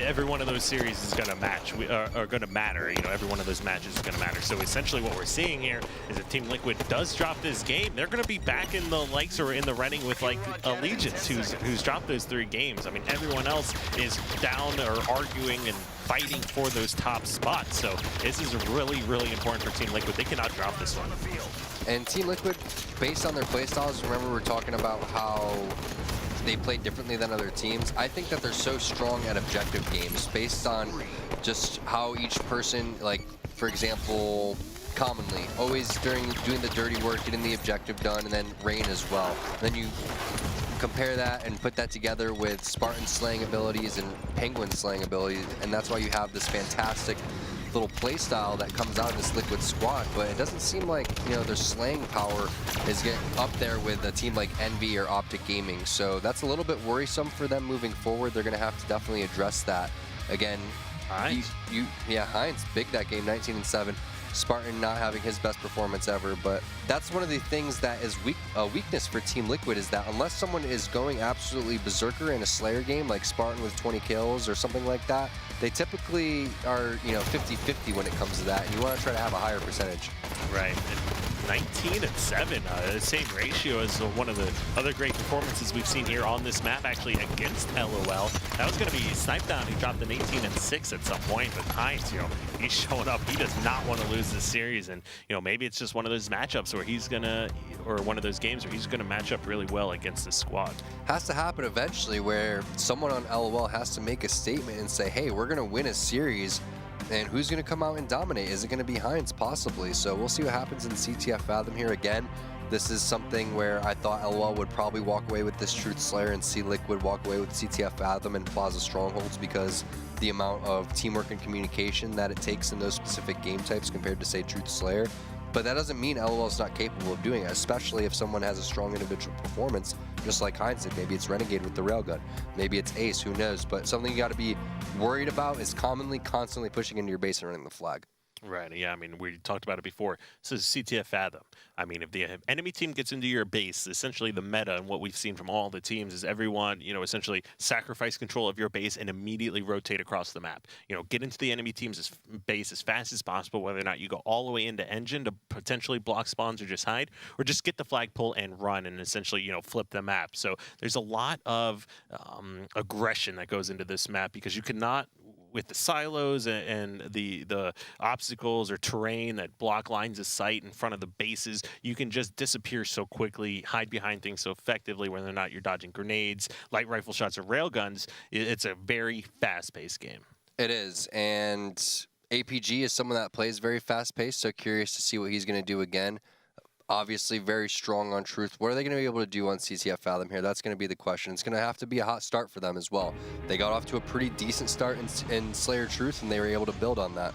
Every one of those series is going to match, are going to matter. Every one of those matches is going to matter. So essentially what we're seeing here is if Team Liquid does drop this game, they're going to be back in the likes or in the running with like Allegiance, who's dropped those 3 games. I mean, everyone else is down or arguing and fighting for those top spots. So this is really, really important for Team Liquid. They cannot drop this one. And Team Liquid, based on their playstyles, remember we're talking about how they play differently than other teams. I think that they're so strong at objective games based on just how each person, like, for example, Commonly, always doing the dirty work, getting the objective done, and then Rain as well. Then you compare that and put that together with Spartan slaying abilities and Penguin slaying abilities, and that's why you have this fantastic little play style that comes out of this Liquid squad. But it doesn't seem like their slaying power is getting up there with a team like Envy or Optic Gaming, so that's a little bit worrisome for them moving forward. They're going to have to definitely address that. Again, Heinz. Heinz, big that game, 19-7. Spartan not having his best performance ever, but that's one of the things that is a weakness for Team Liquid, is that unless someone is going absolutely berserker in a Slayer game like Spartan with 20 kills or something like that, they typically are 50-50 when it comes to that, and you want to try to have a higher percentage. Right. 19-7, the same ratio as one of the other great performances we've seen here on this map, actually against LOL. That was going to be Snipedown, who dropped an 18-6 at some point, but Heinz, he's showing up. He does not want to lose this series, and maybe it's just one of those matchups where he's gonna, or one of those games where he's gonna match up really well against this squad. Has to happen eventually, where someone on LOL has to make a statement and say, hey, we're gonna win a series. And who's going to come out and dominate? Is it going to be Heinz? Possibly. So we'll see what happens in CTF Fathom here. Again, this is something where I thought LOL would probably walk away with this Truth Slayer and see Liquid walk away with CTF Fathom and Plaza Strongholds, because the amount of teamwork and communication that it takes in those specific game types compared to, say, Truth Slayer. But that doesn't mean LOL is not capable of doing it, especially if someone has a strong individual performance, just like Heinz did. Maybe it's Renegade with the railgun. Maybe it's Ace, who knows? But something you got to be worried about is Commonly constantly pushing into your base and running the flag. Right, yeah, I mean, we talked about it before. This is CTF Fathom. I mean, if the enemy team gets into your base, essentially the meta and what we've seen from all the teams is everyone, essentially sacrifice control of your base and immediately rotate across the map. Get into the enemy team's base as fast as possible, whether or not you go all the way into engine to potentially block spawns or just hide, or just get the flagpole and run and essentially, flip the map. So there's a lot of aggression that goes into this map, because you cannot with the silos and the obstacles or terrain that block lines of sight in front of the bases, you can just disappear so quickly, hide behind things so effectively, whether or not you're dodging grenades, light rifle shots, or railguns. It's a very fast-paced game. It is, and APG is someone that plays very fast-paced, so curious to see what he's going to do again. Obviously very strong on Truth. What are they going to be able to do on CTF Fathom here? That's going to be the question. It's going to have to be a hot start for them as well. They got off to a pretty decent start in Slayer Truth, and they were able to build on that.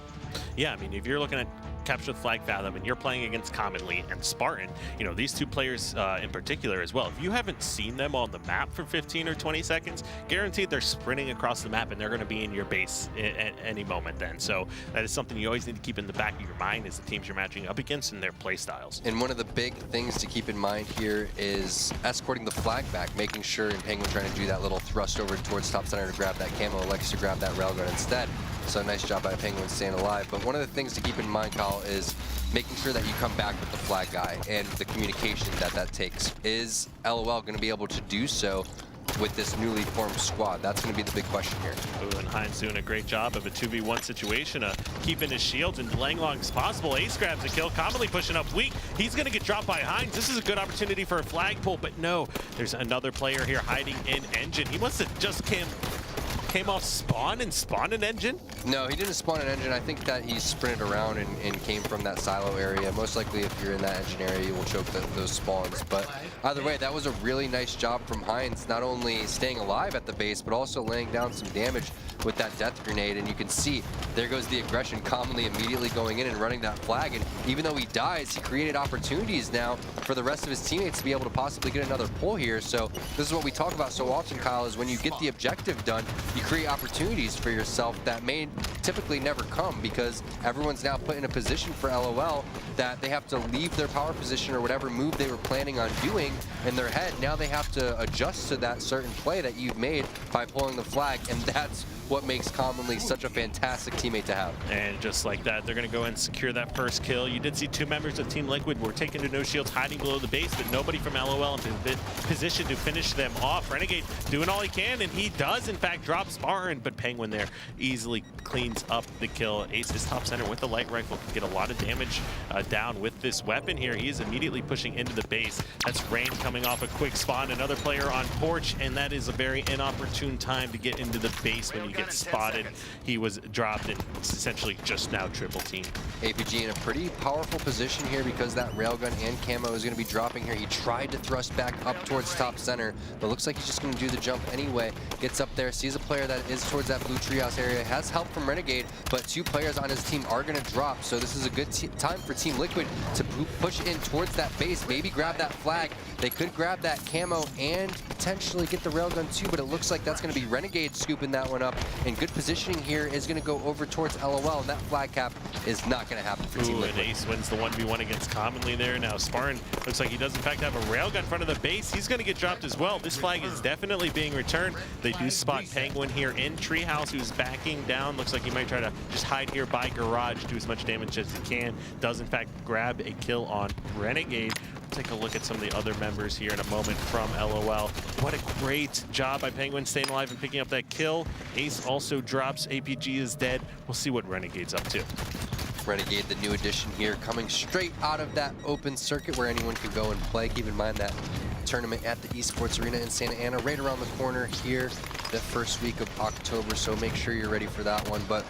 Yeah, I mean, if you're looking at Capture the Flag Fathom and you're playing against Commonly and Spartan, you know, these two players in particular as well, if you haven't seen them on the map for 15 or 20 seconds, guaranteed they're sprinting across the map and they're going to be in your base at any moment then. So that is something you always need to keep in the back of your mind as the teams you're matching up against and their play styles. And one of the big things to keep in mind here is escorting the flag back, making sure, and Penguin trying to do that little thrust over towards top center to grab that camo, Alex to grab that railgun instead. So nice job by Penguin staying alive. But one of the things to keep in mind, Kyle, is making sure that you come back with the flag guy and the communication that takes. Is LOL going to be able to do so with this newly formed squad? That's going to be the big question here. Ooh, and Heinz doing a great job of a 2v1 situation, keeping his shields and delaying long as possible. Ace grabs a kill, Commonly pushing up weak. He's going to get dropped by Heinz. This is a good opportunity for a flagpole, but no, there's another player here hiding in Engine. He must have just came off spawn and spawned an Engine? No, he didn't spawn an Engine. I think that he sprinted around and came from that silo area. Most likely, if you're in that Engine area, you will choke those spawns. But either way, that was a really nice job from Heinz, not only staying alive at the base, but also laying down some damage with that death grenade. And you can see, there goes the aggression, Commonly immediately going in and running that flag. And even though he dies, he created opportunities now for the rest of his teammates to be able to possibly get another pull here. So this is what we talk about so often, Kyle, is when you get the objective done, you create opportunities for yourself that may typically never come, because everyone's now put in a position for LOL that they have to leave their power position or whatever move they were planning on doing in their head. Now they have to adjust to that certain play that you've made by pulling the flag, and that's what makes Commonly such a fantastic teammate to have. And just like that, they're going to go and secure that first kill. You did see two members of Team Liquid were taken to no shields, hiding below the base, but nobody from LOL in position to finish them off. Renegade doing all he can, and he does, in fact, drop Spartan, but Penguin there easily cleans up the kill. Ace is top center with the light rifle, can get a lot of damage down with this weapon here. He is immediately pushing into the base. That's Rain coming off a quick spawn, another player on porch, and that is a very inopportune time to get into the base when you get spotted. He was dropped and essentially just now triple team. APG in a pretty powerful position here because that railgun and camo is going to be dropping here. He tried to thrust back up towards top center, but looks like he's just going to do the jump anyway. Gets up there, sees a player that is towards that blue treehouse area, has help from Renegade, but two players on his team are going to drop, so this is a good time for Team Liquid to push in towards that base, maybe grab that flag. They could grab that camo and potentially get the railgun too, but it looks like that's going to be Renegade scooping that one up. And good positioning here is going to go over towards LOL, and that flag cap is not going to happen for Team Liquid. And Ace wins the 1v1 against Commonly there. Now Spartan looks like he does in fact have a railgun in front of the base. He's going to get dropped as well. This flag is definitely being returned. They do spot Penguin here in Treehouse, who's backing down. Looks like he might try to just hide here by Garage, do as much damage as he can. Does in fact grab a kill on Renegade. Take a look at some of the other members here in a moment from LOL. What a great job by Penguin staying alive and picking up that kill. Ace also drops. APG is dead. We'll see what Renegade's up to. Renegade, the new addition here, coming straight out of that open circuit where anyone can go and play. Keep in mind that tournament at the Esports Arena in Santa Ana, right around the corner here, the first week of October, so make sure you're ready for that one. But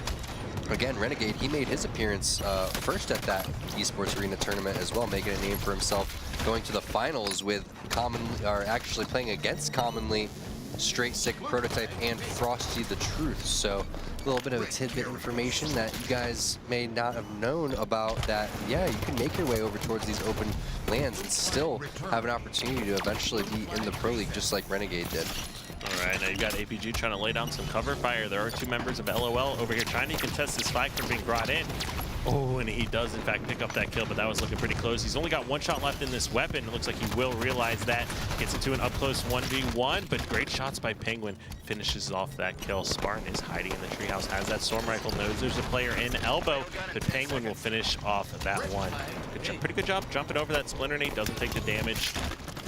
again, Renegade, he made his appearance first at that Esports Arena tournament as well, making a name for himself, going to the finals with actually playing against Commonly, Straight Sick Prototype, and Frosty the Truth. So a little bit of a tidbit information that you guys may not have known about, that, yeah, you can make your way over towards these open lands and still have an opportunity to eventually be in the Pro League just like Renegade did. All right, now you've got APG trying to lay down some cover fire. There are two members of LOL over here trying to contest this flag from being brought in. Oh, and he does, in fact, pick up that kill, but that was looking pretty close. He's only got one shot left in this weapon. It looks like he will realize that. Gets into an up-close 1v1, but great shots by Penguin. Finishes off that kill. Spartan is hiding in the treehouse, has that storm rifle, knows there's a player in elbow, but Penguin will finish off that one. Good job, pretty good job jumping over that splinter nade, doesn't take the damage.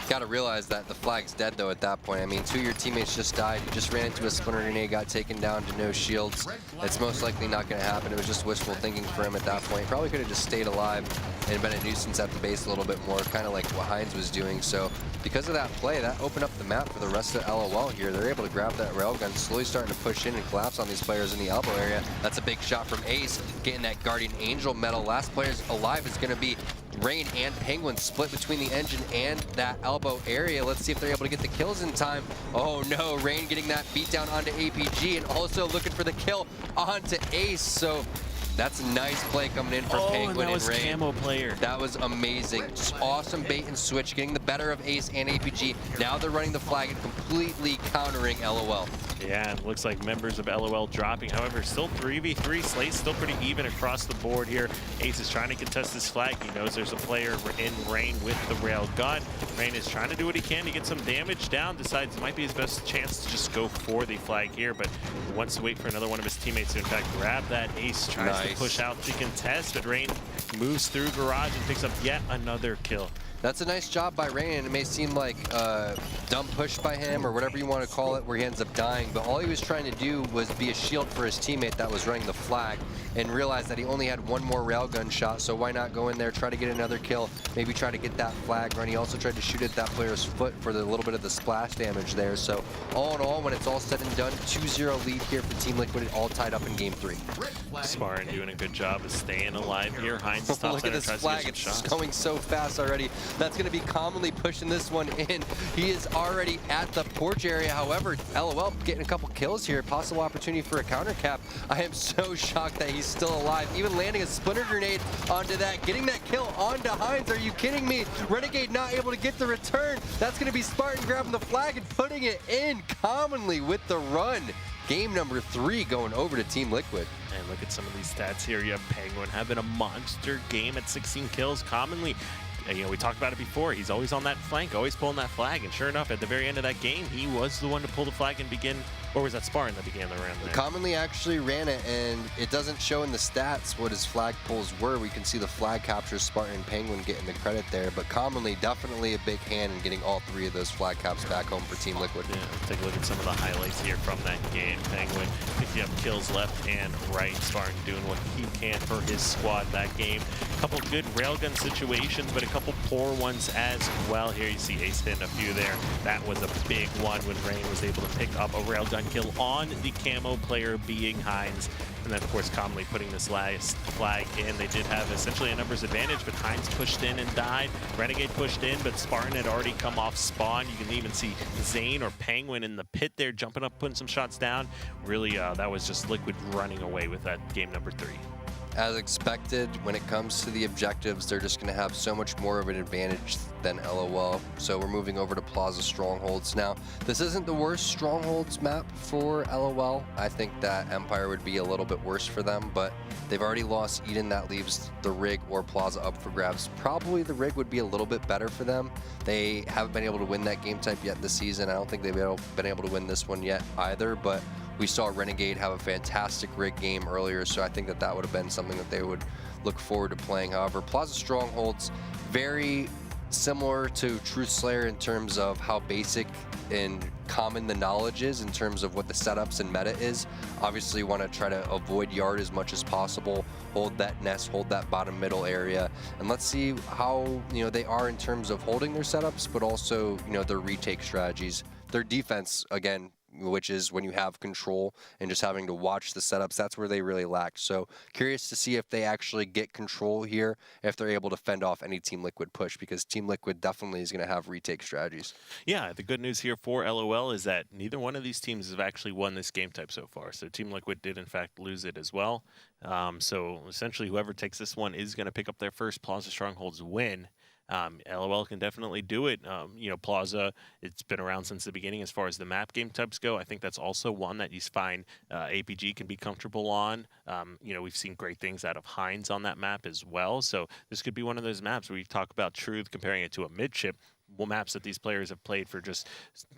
Got to realize that the flag's dead, though, at that point. I mean, 2 of your teammates just died. You just ran into a splinter grenade, got taken down to no shields. It's most likely not going to happen. It was just wishful thinking for him at that point. Probably could have just stayed alive and been a nuisance at the base a little bit more, kind of like what Heinz was doing. So because of that play, that opened up the map for the rest of LOL here. They're able to grab that railgun, slowly starting to push in and collapse on these players in the elbow area. That's a big shot from Ace, getting that Guardian Angel medal. Last players alive is going to be Rain and Penguin, split between the engine and that elbow area. Let's see if they're able to get the kills in time. Oh no, Rain getting that beat down onto APG and also looking for the kill onto Ace. So that's a nice play coming in from Penguin and Rain. Camo player. That was amazing. Just awesome bait and switch, getting the better of Ace and APG. Now they're running the flag and completely countering LOL. Yeah, it looks like members of LOL dropping. However, still 3v3. Slate's still pretty even across the board here. Ace is trying to contest this flag. He knows there's a player in Rain with the rail gun. Rain is trying to do what he can to get some damage down. Decides it might be his best chance to just go for the flag here, but wants to wait for another one of his teammates to, in fact, grab that. Ace tries to push out to contest, but Rain moves through Garage and picks up yet another kill. That's a nice job by Rain, and it may seem like a dumb push by him or whatever you want to call it, where he ends up dying, but all he was trying to do was be a shield for his teammate that was running the flag and realized that he only had one more railgun shot, so why not go in there, try to get another kill, maybe try to get that flag run. He also tried to shoot at that player's foot for the little bit of the splash damage there. So all in all, when it's all said and done, 2-0 lead here for Team Liquid, all tied up in Game 3. Spartan doing a good job of staying alive here. Heinz stops Look at this flag, it's just going so fast already. That's going to be commonly pushing this one in. He is already at the porch area. However, LOL getting a couple kills here. Possible opportunity for a counter cap. I am so shocked that he's still alive. Even landing a splinter grenade onto that. Getting that kill onto Heinz. Are you kidding me? Renegade not able to get the return. That's going to be Spartan grabbing the flag and putting it in commonly with the run. Game number 3 going over to Team Liquid. And look at some of these stats here. You have Penguin having a monster game at 16 kills. Commonly, you know, we talked about it before. He's always on that flank, always pulling that flag. And sure enough, at the very end of that game, he was the one to pull the flag and begin. Or was that Spartan that began the round there? Commonly actually ran it, and it doesn't show in the stats what his flag pulls were. We can see the flag captures, Spartan and Penguin getting the credit there, but Commonly definitely a big hand in getting all 3 of those flag caps back home for Team Liquid. Yeah, let's take a look at some of the highlights here from that game. Penguin picking up kills left and right. Spartan doing what he can for his squad that game. A couple good railgun situations, but a couple poor ones as well. Here you see Ace hitting a few there. That was a big one when Rain was able to pick up a railgun kill on the camo player being Heinz. And then, of course, commonly putting this last flag in. They did have essentially a numbers advantage, but Heinz pushed in and died. Renegade pushed in, but Spartan had already come off spawn. You can even see Zane or Penguin in the pit there, jumping up, putting some shots down. Really, that was just Liquid running away with that game number 3. As expected, when it comes to the objectives, they're just going to have so much more of an advantage than LOL. So we're moving over to Plaza Strongholds. Now, this isn't the worst Strongholds map for LOL. I think that Empire would be a little bit worse for them, but they've already lost Eden. That leaves the Rig or Plaza up for grabs. Probably the Rig would be a little bit better for them. They haven't been able to win that game type yet this season. I don't think they've been able to win this one yet either, but we saw Renegade have a fantastic Rig game earlier, so I think that that would have been something that they would look forward to playing. However, Plaza Strongholds, very similar to Truth Slayer in terms of how basic and common the knowledge is in terms of what the setups and meta is. Obviously, you want to try to avoid yard as much as possible, hold that nest, hold that bottom middle area, and let's see how they are in terms of holding their setups, but also their retake strategies. Their defense, again, which is when you have control and just having to watch the setups, that's where they really lacked. So curious to see if they actually get control here, if they're able to fend off any Team Liquid push, because Team Liquid definitely is going to have retake strategies. Yeah, the good news here for LOL is that neither one of these teams have actually won this game type so far. So Team Liquid did, in fact, lose it as well. So essentially, whoever takes this one is going to pick up their first Plaza Strongholds win. LOL can definitely do it. Plaza, it's been around since the beginning as far as the map game types go. I think that's also one that you find APG can be comfortable on. We've seen great things out of Heinz on that map as well. So this could be one of those maps where you talk about Truth, comparing it to a midship. Well, maps that these players have played for just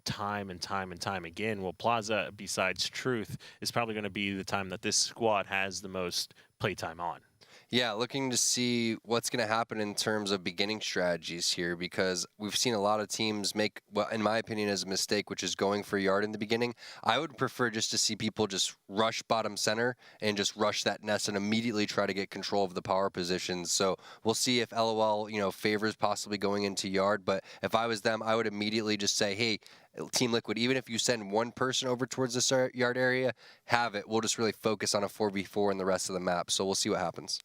time and time and time again. Well, Plaza, besides Truth, is probably going to be the time that this squad has the most playtime on. Yeah, looking to see what's going to happen in terms of beginning strategies here, because we've seen a lot of teams make what, in my opinion, is a mistake, which is going for yard in the beginning. I would prefer just to see people just rush bottom center and just rush that nest and immediately try to get control of the power positions. So we'll see if LOL, favors possibly going into yard. But if I was them, I would immediately just say, hey, Team Liquid, even if you send one person over towards the yard area, have it. We'll just really focus on a 4v4 in the rest of the map. So we'll see what happens.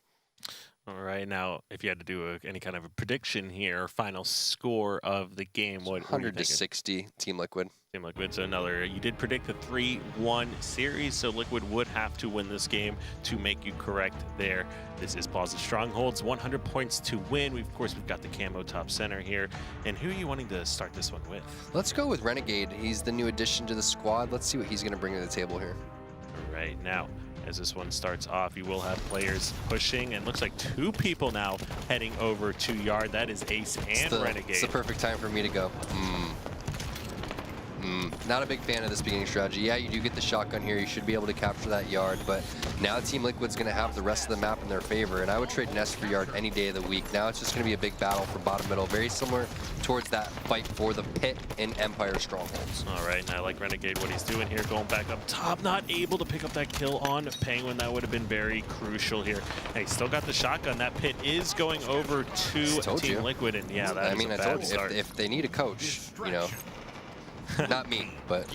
All right, now if you had to do any kind of a prediction here, final score of the game, what 100 to 60, Team Liquid. Team Liquid, so you did predict a 3-1 series, so Liquid would have to win this game to make you correct there. This is Plaza Strongholds, 100 points to win. Of course, we've got the camo top center here. And who are you wanting to start this one with? Let's go with Renegade. He's the new addition to the squad. Let's see what he's going to bring to the table here. All right, now, as this one starts off, you will have players pushing, and looks like 2 people now heading over to yard. That is Ace and Renegade. It's the perfect time for me to go. Not a big fan of this beginning strategy. Yeah, you do get the shotgun here. You should be able to capture that yard, but now Team Liquid's going to have the rest of the map in their favor, and I would trade Nest for yard any day of the week. Now it's just going to be a big battle for bottom middle, very similar towards that fight for the pit in Empire Strongholds. All right, and I like Renegade, what he's doing here, going back up top, not able to pick up that kill on Penguin. That would have been very crucial here. Hey, still got the shotgun. That pit is going over to Team Liquid, and yeah, that is a bad start. If they need a coach, not me, but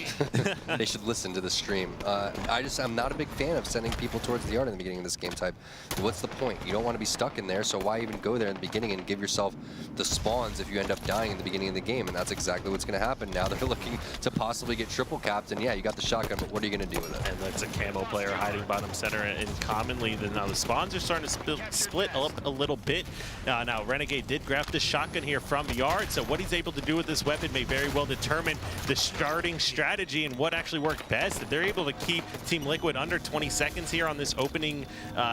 they should listen to the stream. I'm not a big fan of sending people towards the yard in the beginning of this game type. What's the point? You don't want to be stuck in there, so why even go there in the beginning and give yourself the spawns if you end up dying in the beginning of the game? And that's exactly what's going to happen. Now they're looking to possibly get triple capped, and yeah, you got the shotgun, but what are you going to do with it? And that's a camo player hiding bottom center, and commonly now the spawns are starting to split up a little bit. Now Renegade did grab the shotgun here from yard, so what he's able to do with this weapon may very well determine the starting strategy and what actually worked best. If they're able to keep Team Liquid under 20 seconds here on this opening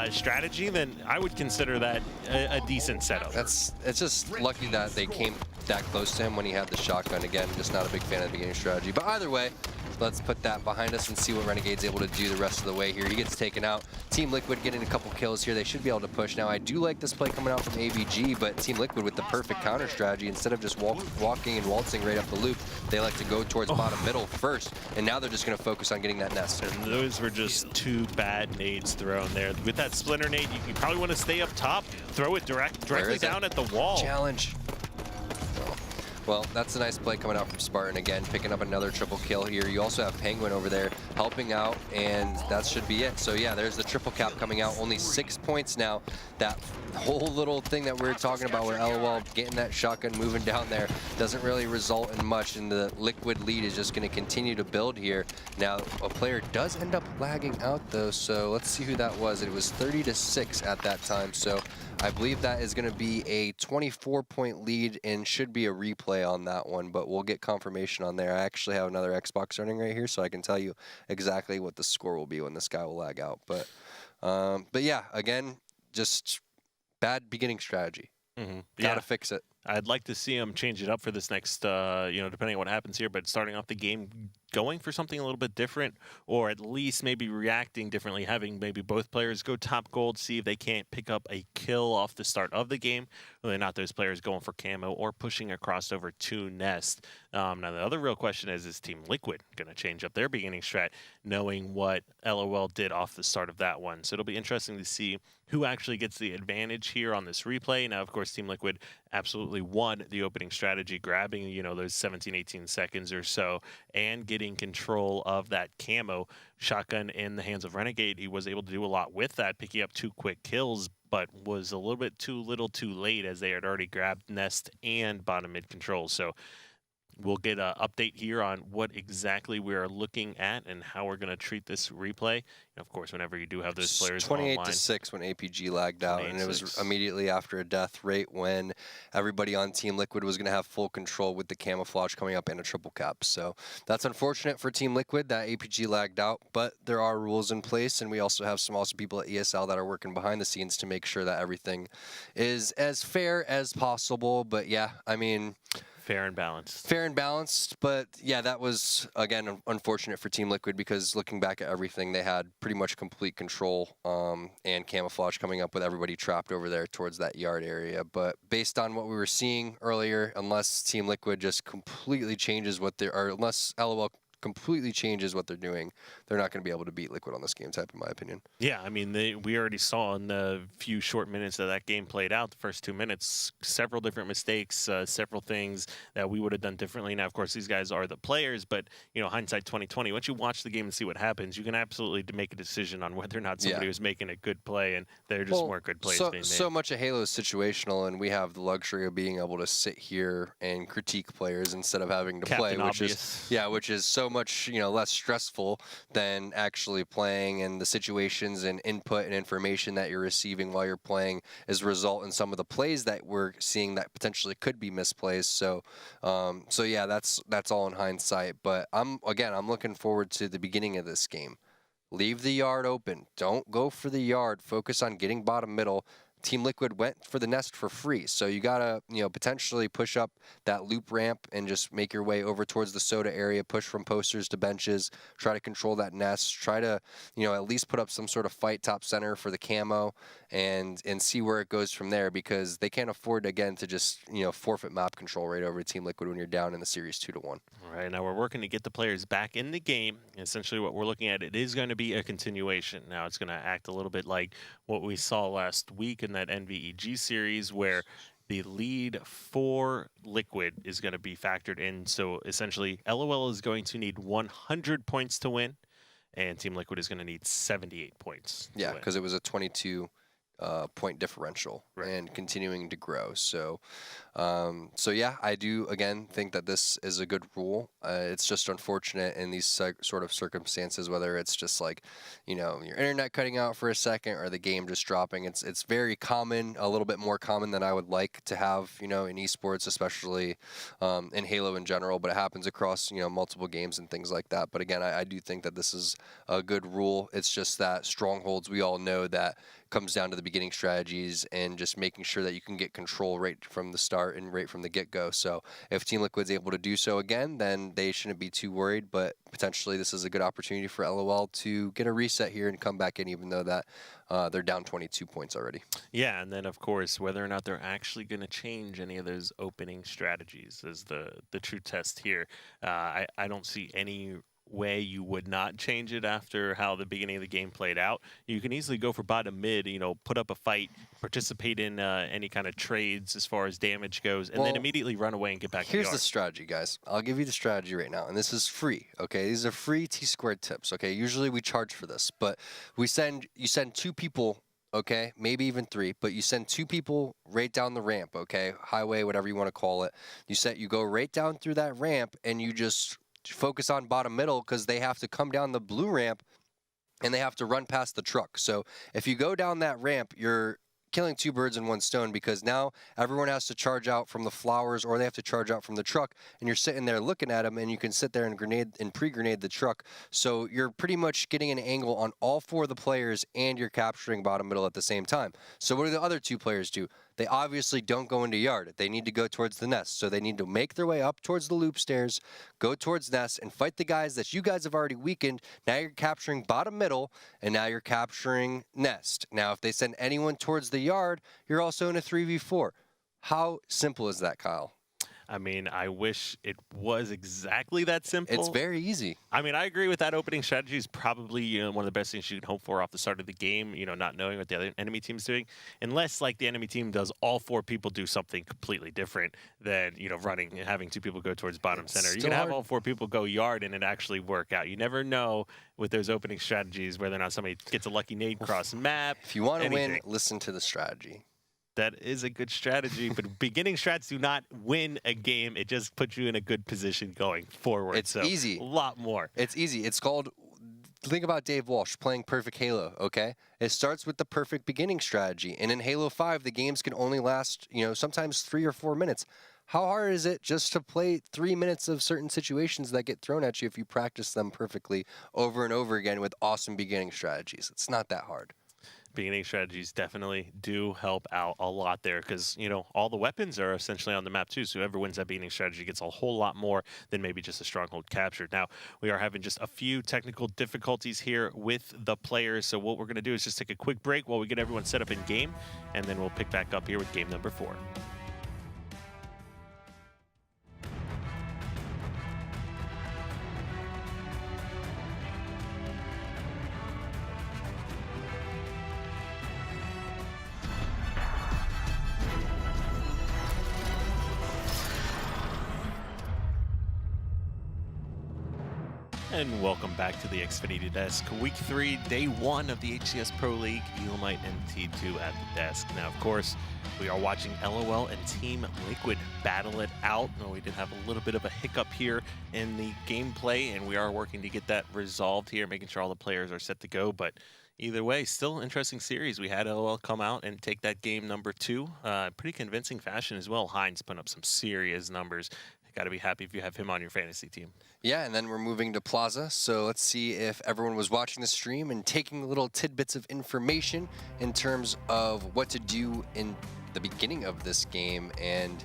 strategy, then I would consider that a decent setup. It's just lucky that they came that close to him when he had the shotgun. Again, just not a big fan of the beginning strategy. But either way, let's put that behind us and see what Renegade's able to do the rest of the way here. He gets taken out. Team Liquid getting a couple kills here. They should be able to push. Now, I do like this play coming out from AVG, but Team Liquid with the perfect counter strategy. Instead of just walking and waltzing right up the loop, they like to go towards bottom middle first, and now they're just going to focus on getting that nest. And those were just 2 bad nades thrown there. With that splinter nade, you probably want to stay up top, throw it directly down at the wall. Challenge. Well, that's a nice play coming out from Spartan again, picking up another triple kill here. You also have Penguin over there helping out, and that should be it. So yeah, there's the triple cap coming out. Only 6 points now. That whole little thing that we were talking about with LOL getting that shotgun moving down there doesn't really result in much, and the Liquid lead is just going to continue to build here. Now, a player does end up lagging out though, so let's see who that was. It was 30 to 6 at that time, so I believe that is going to be a 24-point lead and should be a replay on that one, but we'll get confirmation on there. I actually have another Xbox running right here, so I can tell you exactly what the score will be when this guy will lag out. But yeah, again, just bad beginning strategy. Gotta fix it. I'd like to see him change it up for this next, depending on what happens here, but starting off the game going for something a little bit different, or at least maybe reacting differently, having maybe both players go top gold, see if they can't pick up a kill off the start of the game, whether or not those players going for camo or pushing across over to nest. Now, the other real question is Team Liquid going to change up their beginning strat, knowing what LOL did off the start of that one? So it'll be interesting to see who actually gets the advantage here on this replay. Now, of course, Team Liquid absolutely won the opening strategy, grabbing, those 17, 18 seconds or so, and getting control of that camo shotgun in the hands of Renegade. He was able to do a lot with that, picking up 2 quick kills, but was a little bit too late as they had already grabbed nest and bottom mid control. So we'll get an update here on what exactly we are looking at and how we're going to treat this replay. And of course, whenever you do have those players 28 online, to 6 when APG lagged out, and it was immediately after a death rate when everybody on Team Liquid was going to have full control with the camouflage coming up and a triple cap. So that's unfortunate for Team Liquid that APG lagged out, but there are rules in place, and we also have some awesome people at ESL that are working behind the scenes to make sure that everything is as fair as possible. But yeah, I mean, Fair and balanced. Fair and balanced, but yeah, that was, again, unfortunate for Team Liquid because looking back at everything, they had pretty much complete control and camouflage coming up with everybody trapped over there towards that yard area. But based on what we were seeing earlier, unless Team Liquid just completely changes what they're, or unless LOL completely changes what they're doing, they're not going to be able to beat Liquid on this game type, in my opinion. Yeah, I mean, we already saw in the few short minutes that game played out, the first 2 minutes, several different mistakes, several things that we would have done differently. Now, of course, these guys are the players, but, hindsight 2020, once you watch the game and see what happens, you can absolutely make a decision on whether or not somebody was making a good play, and there just weren't good plays being made. So much of Halo is situational, and we have the luxury of being able to sit here and critique players instead of having to play, which is so much less stressful than actually playing, and the situations and input and information that you're receiving while you're playing is a result in some of the plays that we're seeing that potentially could be misplays. So yeah, that's all in hindsight. But I'm looking forward to the beginning of this game. Leave the yard open. Don't go for the yard. Focus on getting bottom middle. Team Liquid went for the nest for free, so you gotta potentially push up that loop ramp and just make your way over towards the soda area, push from posters to benches, try to control that nest, try to at least put up some sort of fight top center for the camo, and see where it goes from there, because they can't afford again to just forfeit map control right over to Team Liquid when you're down in the series 2-1. All right, now we're working to get the players back in the game. Essentially, what we're looking at, it is going to be a continuation. Now it's going to act a little bit like what we saw last week in that NVEG series, where the lead for Liquid is going to be factored in. So essentially, LOL is going to need 100 points to win, and Team Liquid is going to need 78 points. Yeah, because it was a 22 point differential and continuing to grow. So yeah, I do again think that this is a good rule. It's just unfortunate in these sort of circumstances, whether it's just like your internet cutting out for a second or the game just dropping. It's very common, a little bit more common than I would like to have in esports, especially in Halo in general, but it happens across multiple games and things like that. But again, I do think that this is a good rule. It's just that strongholds, we all know that comes down to the beginning strategies and just making sure that you can get control right from the start and right from the get-go. So if Team Liquid's able to do so again, then they shouldn't be too worried, but potentially this is a good opportunity for LOL to get a reset here and come back in, even though that they're down 22 points already. Yeah, and then of course, whether or not they're actually going to change any of those opening strategies is the true test here. I don't see any way you would not change it after how the beginning of the game played out. You can easily go for bottom mid, put up a fight, participate in any kind of trades as far as damage goes, and then immediately run away and get back to the yard. Here's the strategy, guys. I'll give you the strategy right now, and this is free, okay? These are free T-squared tips, okay? Usually we charge for this, but you send 2 people, okay? Maybe even 3, but you send 2 people right down the ramp, okay? Highway, whatever you want to call it. You go right down through that ramp, and you just focus on bottom middle, because they have to come down the blue ramp and they have to run past the truck. So if you go down that ramp, you're killing 2 birds in 1 stone, because now everyone has to charge out from the flowers or they have to charge out from the truck, and you're sitting there looking at them, and you can sit there and pre-grenade the truck. So you're pretty much getting an angle on all 4 of the players, and you're capturing bottom middle at the same time. So what do the other 2 players do? They obviously don't go into yard. They need to go towards the nest. So they need to make their way up towards the loop stairs, go towards nest, and fight the guys that you guys have already weakened. Now you're capturing bottom middle, and now you're capturing nest. Now if they send anyone towards the yard, you're also in a 3v4. How simple is that, Kyle? I mean, I wish it was exactly that simple. It's very easy. I mean, I agree with that. Opening strategy is probably one of the best things you can hope for off the start of the game, not knowing what the other enemy team's doing. Unless, like, the enemy team does all 4 people do something completely different than, running and having 2 people go towards bottom center. You can have all 4 people go yard and it actually work out. You never know with those opening strategies whether or not somebody gets a lucky nade cross the map. If you want to win, listen to the strategy. That is a good strategy, but beginning strats do not win a game. It just puts you in a good position going forward. It's easy. A lot more. It's easy. It's called, think about Dave Walsh playing Perfect Halo, okay? It starts with the perfect beginning strategy. And in Halo 5, the games can only last, sometimes 3 or 4 minutes. How hard is it just to play 3 minutes of certain situations that get thrown at you if you practice them perfectly over and over again with awesome beginning strategies? It's not that hard. Beginning strategies definitely do help out a lot there because, all the weapons are essentially on the map too. So whoever wins that beginning strategy gets a whole lot more than maybe just a stronghold captured. Now, we are having just a few technical difficulties here with the players. So what we're going to do is just take a quick break while we get everyone set up in game, and then we'll pick back up here with game number 4. And welcome back to the Xfinity Desk. Week 3, Day 1 of the HCS Pro League. Elamite and T2 at the desk. Now, of course, we are watching LOL and Team Liquid battle it out. We did have a little bit of a hiccup here in the gameplay, and we are working to get that resolved here, making sure all the players are set to go. But either way, still interesting series. We had LOL come out and take that game number 2. Pretty convincing fashion as well. Heinz put up some serious numbers. Got to be happy if you have him on your fantasy team. Yeah, and then we're moving to Plaza. So let's see if everyone was watching the stream and taking little tidbits of information in terms of what to do in the beginning of this game. And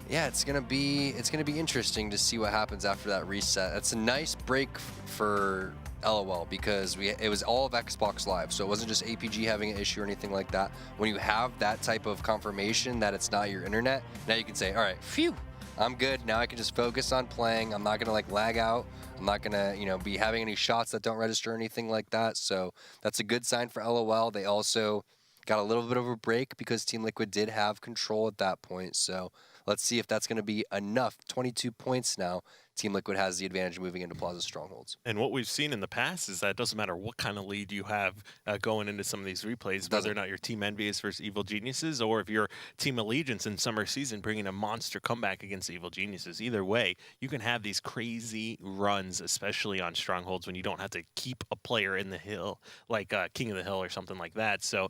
yeah, it's gonna be interesting to see what happens after that reset. It's a nice break for LOL because it was all of Xbox Live, so it wasn't just APG having an issue or anything like that. When you have that type of confirmation that it's not your internet, now you can say, all right, phew, I'm good. Now I can just focus on playing. I'm not gonna lag out. I'm not gonna, be having any shots that don't register or anything like that. So that's a good sign for LOL. They also got a little bit of a break because Team Liquid did have control at that point. So let's see if that's gonna be enough. 22 points now. Team Liquid has the advantage moving into Plaza Strongholds. And what we've seen in the past is that it doesn't matter what kind of lead you have going into some of these replays, whether or not you're Team Envious versus Evil Geniuses, or if you're Team Allegiance in Summer Season bringing a monster comeback against Evil Geniuses. Either way, you can have these crazy runs, especially on Strongholds, when you don't have to keep a player in the hill, like King of the Hill or something like that. So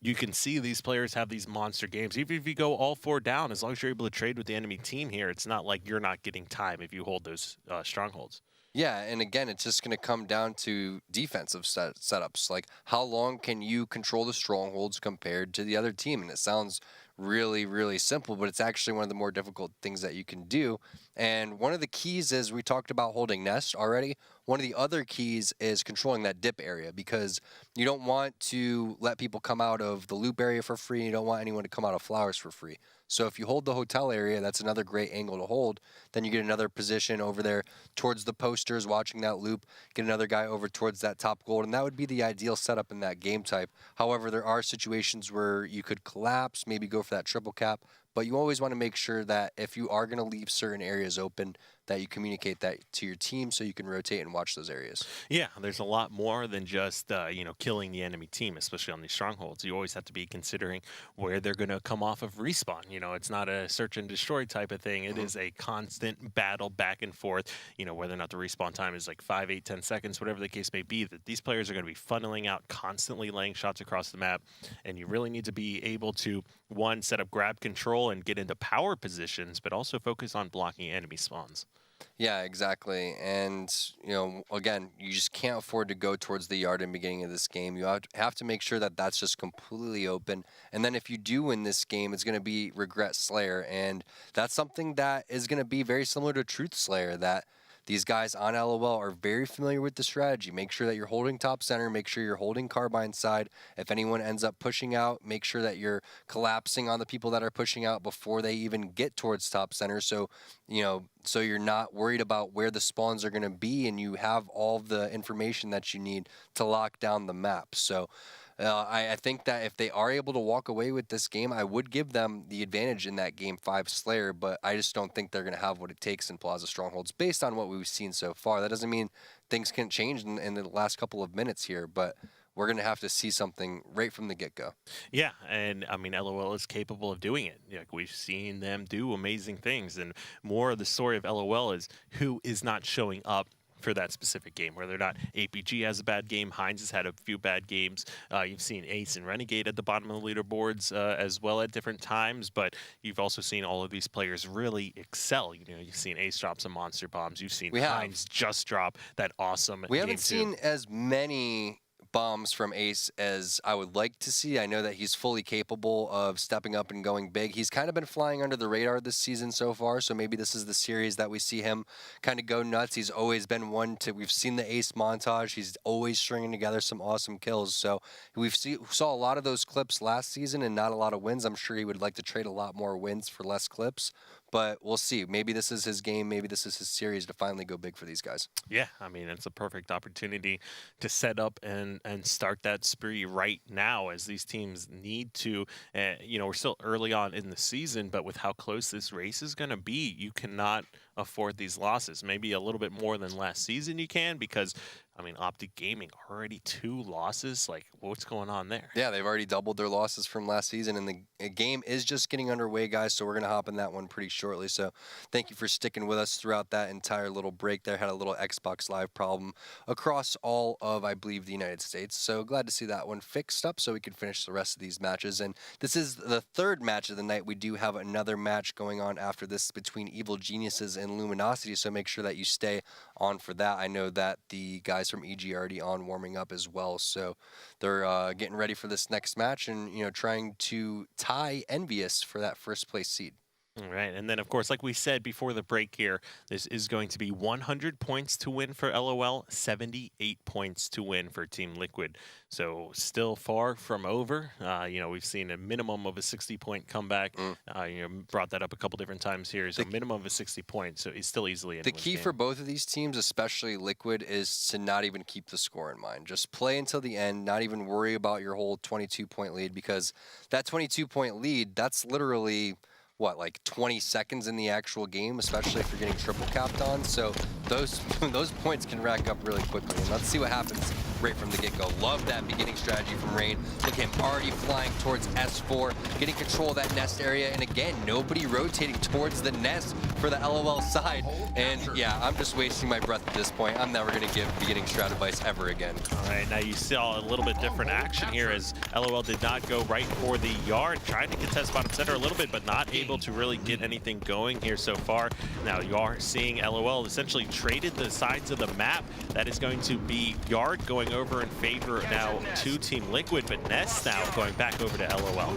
you can see these players have these monster games. Even if you go all 4 down, as long as you're able to trade with the enemy team here, it's not like you're not getting time if you hold those strongholds. Yeah, and again, it's just going to come down to defensive setups. Like, how long can you control the strongholds compared to the other team? And it sounds really, really simple, but it's actually one of the more difficult things that you can do. And one of the keys is, we talked about holding nest already. One of the other keys is controlling that dip area, because you don't want to let people come out of the loop area for free. You don't want anyone to come out of flowers for free. So if you hold the hotel area, that's another great angle to hold. Then you get another position over there towards the posters watching that loop, get another guy over towards that top gold, and that would be the ideal setup in that game type. However, there are situations where you could collapse, maybe go for that triple cap, but you always want to make sure that if you are going to leave certain areas open, that you communicate that to your team so you can rotate and watch those areas. Yeah, there's a lot more than just, killing the enemy team, especially on these strongholds. You always have to be considering where they're going to come off of respawn. It's not a search and destroy type of thing. It is a constant battle back and forth, whether or not the respawn time is like 5, 8, 10 seconds, whatever the case may be, that these players are going to be funneling out, constantly laying shots across the map. And you really need to be able to, one, set up grab control and get into power positions, but also focus on blocking enemy spawns. Yeah, exactly. And, again, you just can't afford to go towards the yard in the beginning of this game. You have to make sure that that's just completely open. And then if you do win this game, it's going to be Regret Slayer. And that's something that is going to be very similar to Truth Slayer, that these guys on LOL are very familiar with the strategy. Make sure that you're holding top center. Make sure you're holding carbine side. If anyone ends up pushing out, make sure that you're collapsing on the people that are pushing out before they even get towards top center. So, so you're not worried about where the spawns are going to be, and you have all the information that you need to lock down the map. So I think that if they are able to walk away with this game, I would give them the advantage in that Game 5 Slayer, but I just don't think they're going to have what it takes in Plaza Strongholds based on what we've seen so far. That doesn't mean things can't change in the last couple of minutes here, but we're going to have to see something right from the get-go. Yeah, and LOL is capable of doing it. Like, we've seen them do amazing things, and more of the story of LOL is who is not showing up for that specific game, whether or not APG has a bad game, Heinz has had a few bad games. You've seen Ace and Renegade at the bottom of the leaderboards as well at different times, but you've also seen all of these players really excel. You've seen Ace drop some monster bombs. You've seen Heinz just drop that awesome We game haven't seen as many bombs from Ace as I would like to see. I know that he's fully capable of stepping up and going big. He's kind of been flying under the radar this season so far, so maybe this is the series that we see him kind of go nuts. He's always been one to, we've seen the Ace montage. He's always stringing together some awesome kills. So saw a lot of those clips last season and not a lot of wins. I'm sure he would like to trade a lot more wins for less clips. But we'll see. Maybe this is his game. Maybe this is his series to finally go big for these guys. Yeah, I mean, it's a perfect opportunity to set up and start that spree right now, as these teams need to. We're still early on in the season, but with how close this race is going to be, you cannot afford these losses. Maybe a little bit more than last season you can, because I mean, Optic Gaming already 2 losses. Like, what's going on there? Yeah, they've already doubled their losses from last season, and the game is just getting underway, guys, so we're going to hop in that one pretty shortly. So thank you for sticking with us throughout that entire little break there. Had a little Xbox Live problem across all of, I believe, the United States. So glad to see that one fixed up so we can finish the rest of these matches. And this is the 3rd match of the night. We do have another match going on after this between Evil Geniuses and Luminosity, so make sure that you stay on for that. I know that the guys from EG are already on warming up as well, so they're getting ready for this next match and trying to tie Envious for that first place seed. All right, and then, of course, like we said before the break here, this is going to be 100 points to win for LOL, 78 points to win for Team Liquid. So still far from over. We've seen a minimum of a 60-point comeback. Brought that up a couple different times here. So minimum of a 60 points, so it's still easily the key for both of these teams, especially Liquid, is to not even keep the score in mind. Just play until the end, not even worry about your whole 22-point lead, because that 22-point lead, that's literally like 20 seconds in the actual game, especially if you're getting triple capped on. So those points can rack up really quickly. And let's see what happens right from the get-go. Love that beginning strategy from Rain. Look at him already flying towards S4, getting control of that nest area. And again, nobody rotating towards the nest for the LOL side. And yeah, I'm just wasting my breath at this point. I'm never going to give beginning strat advice ever again. All right, now you saw a little bit different action here as LOL did not go right for the yard. Tried to contest bottom center a little bit, but not able to really get anything going here so far. Now you are seeing LOL essentially traded the sides of the map. That is going to be yard going over in favor now to Team Liquid, but Nest now going back over to LOL.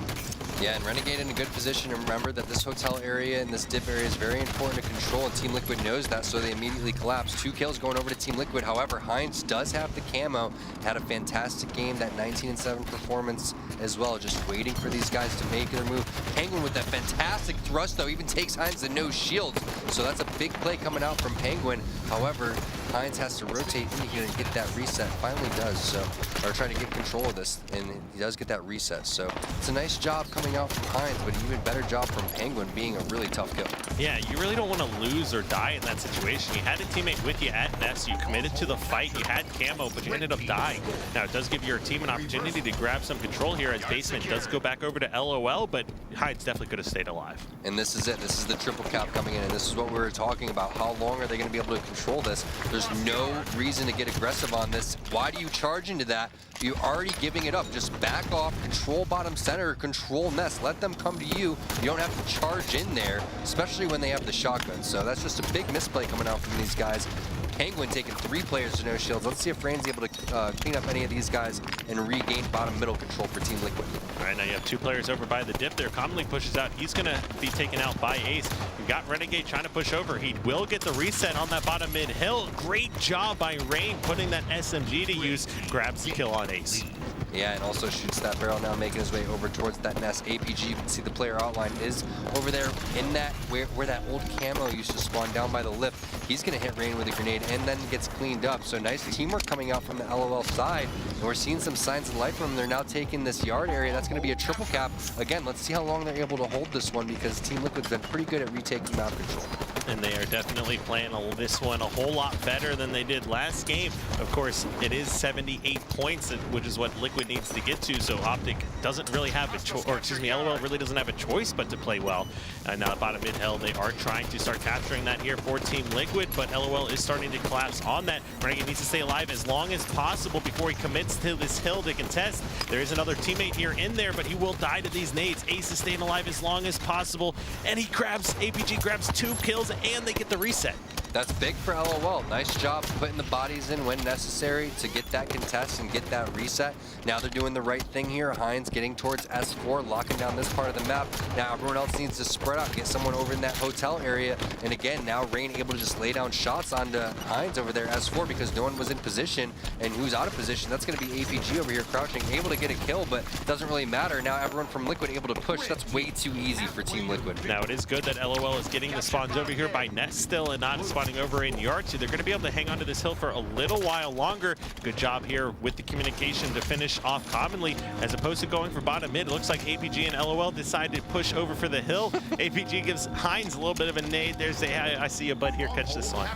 Yeah, and Renegade in a good position. And remember that this hotel area and this dip area is very important to control, and Team Liquid knows that, so they immediately collapse. 2 kills going over to Team Liquid. However, Heinz does have the camo. Had a fantastic game, that 19-7 performance as well, just waiting for these guys to make their move. Penguin with that fantastic thrust, though, even takes Heinz to no shields. So that's a big play coming out from Penguin. However, Heinz has to rotate in here and get that reset. Finally does, so, or trying to get control of this, and he does get that reset. So it's a nice job coming out from Heinz, but an even better job from Penguin being a really tough kill. Yeah, you really don't want to lose or die in that situation. You had a teammate with you at Nest, you committed to the fight, you had camo, but you ended up dying. Now, it does give your team an opportunity to grab some control here as Basement does go back over to LOL, but Heinz definitely could have stayed alive. And this is it. This is the triple cap coming in, and this is what we were talking about. How long are they going to be able to control this? There's no reason to get aggressive on this. Why do you charge into that? You're already giving it up. Just back off, control bottom center, control nest. Let them come to you. You don't have to charge in there, especially when they have the shotgun. So that's just a big misplay coming out from these guys. Penguin taking 3 players to no shields. Let's see if Rain's able to clean up any of these guys and regain bottom middle control for Team Liquid. All right, now you have 2 players over by the dip there. Commonly pushes out. He's going to be taken out by Ace. We've got Renegade trying to push over. He will get the reset on that bottom mid hill. Great job by Rain putting that SMG to use. Grabs the kill on Ace. Yeah, and also shoots that barrel now, making his way over towards that nest. APG, you can see the player outline is over there in that, where that old camo used to spawn down by the lift. He's going to hit Rain with a grenade and then gets cleaned up. So nice teamwork coming out from the LOL side. And we're seeing some signs of life from them. They're now taking this yard area. That's going to be a triple cap. Again, let's see how long they're able to hold this one, because Team Liquid's been pretty good at retaking map control. And they are definitely playing this one a whole lot better than they did last game. Of course, it is 78 points, which is what Liquid needs to get to, so Optic doesn't really have a choice, or excuse me, LOL really doesn't have a choice but to play well. Now bottom mid hill, they are trying to start capturing that here for Team Liquid, but LOL is starting to collapse on that. Renegade needs to stay alive as long as possible before he commits to this hill to contest. There is another teammate here in there, but he will die to these nades. Ace is staying alive as long as possible, and he grabs, APG grabs 2 kills, and they get the reset. That's big for LOL. Nice job putting the bodies in when necessary to get that contest and get that reset. Now they're doing the right thing here. Heinz getting towards S4, locking down this part of the map. Now everyone else needs to spread out, get someone over in that hotel area. And again, now Rain able to just lay down shots onto Heinz over there, S4, because no one was in position. And who's out of position? That's going to be APG over here crouching, able to get a kill, but doesn't really matter. Now everyone from Liquid able to push. That's way too easy for Team Liquid. Now it is good that LOL is getting the spawns over here by Nest still and not spawning over in Yard. So they're going to be able to hang on to this hill for a little while longer. Good job here with the communication to finish off commonly as opposed to going for bottom mid. It looks like APG and LOL decide to push over for the hill. APG gives Heinz a little bit of a nade. There's a, I see you, bud, here, catch this one.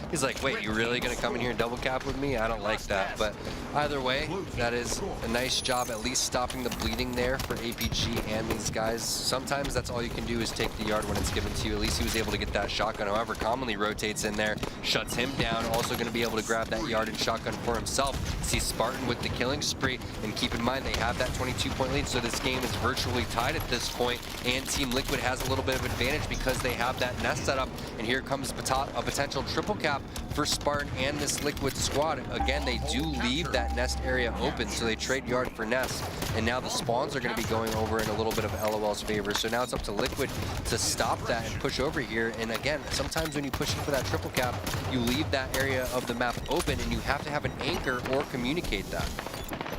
He's like, wait, you really going to come in here and double cap with me? I don't like that. But either way, that is a nice job at least stopping the bleeding there for APG and these guys. Sometimes that's all you can do is take the Yard when it's given to you. At least he was able to get that shotgun. However, commonly rotates in there, shuts him down. Also going to be able to grab that Yard and shotgun for himself. See Spartan with the killing spree. And keep in mind, they have that 22-point lead, so this game is virtually tied at this point. And Team Liquid has a little bit of advantage because they have that nest set up. And here comes a potential triple cap for Spartan and this Liquid squad. Again, they do leave that nest area open, so they trade Yard for nest. And now the spawns are going to be going over in a little bit of LOL's favor. So now it's up to Liquid to stop that and push over here. And again, sometimes when you push in for that triple cap, you leave that area of the map open and you have to have an anchor or communicate that.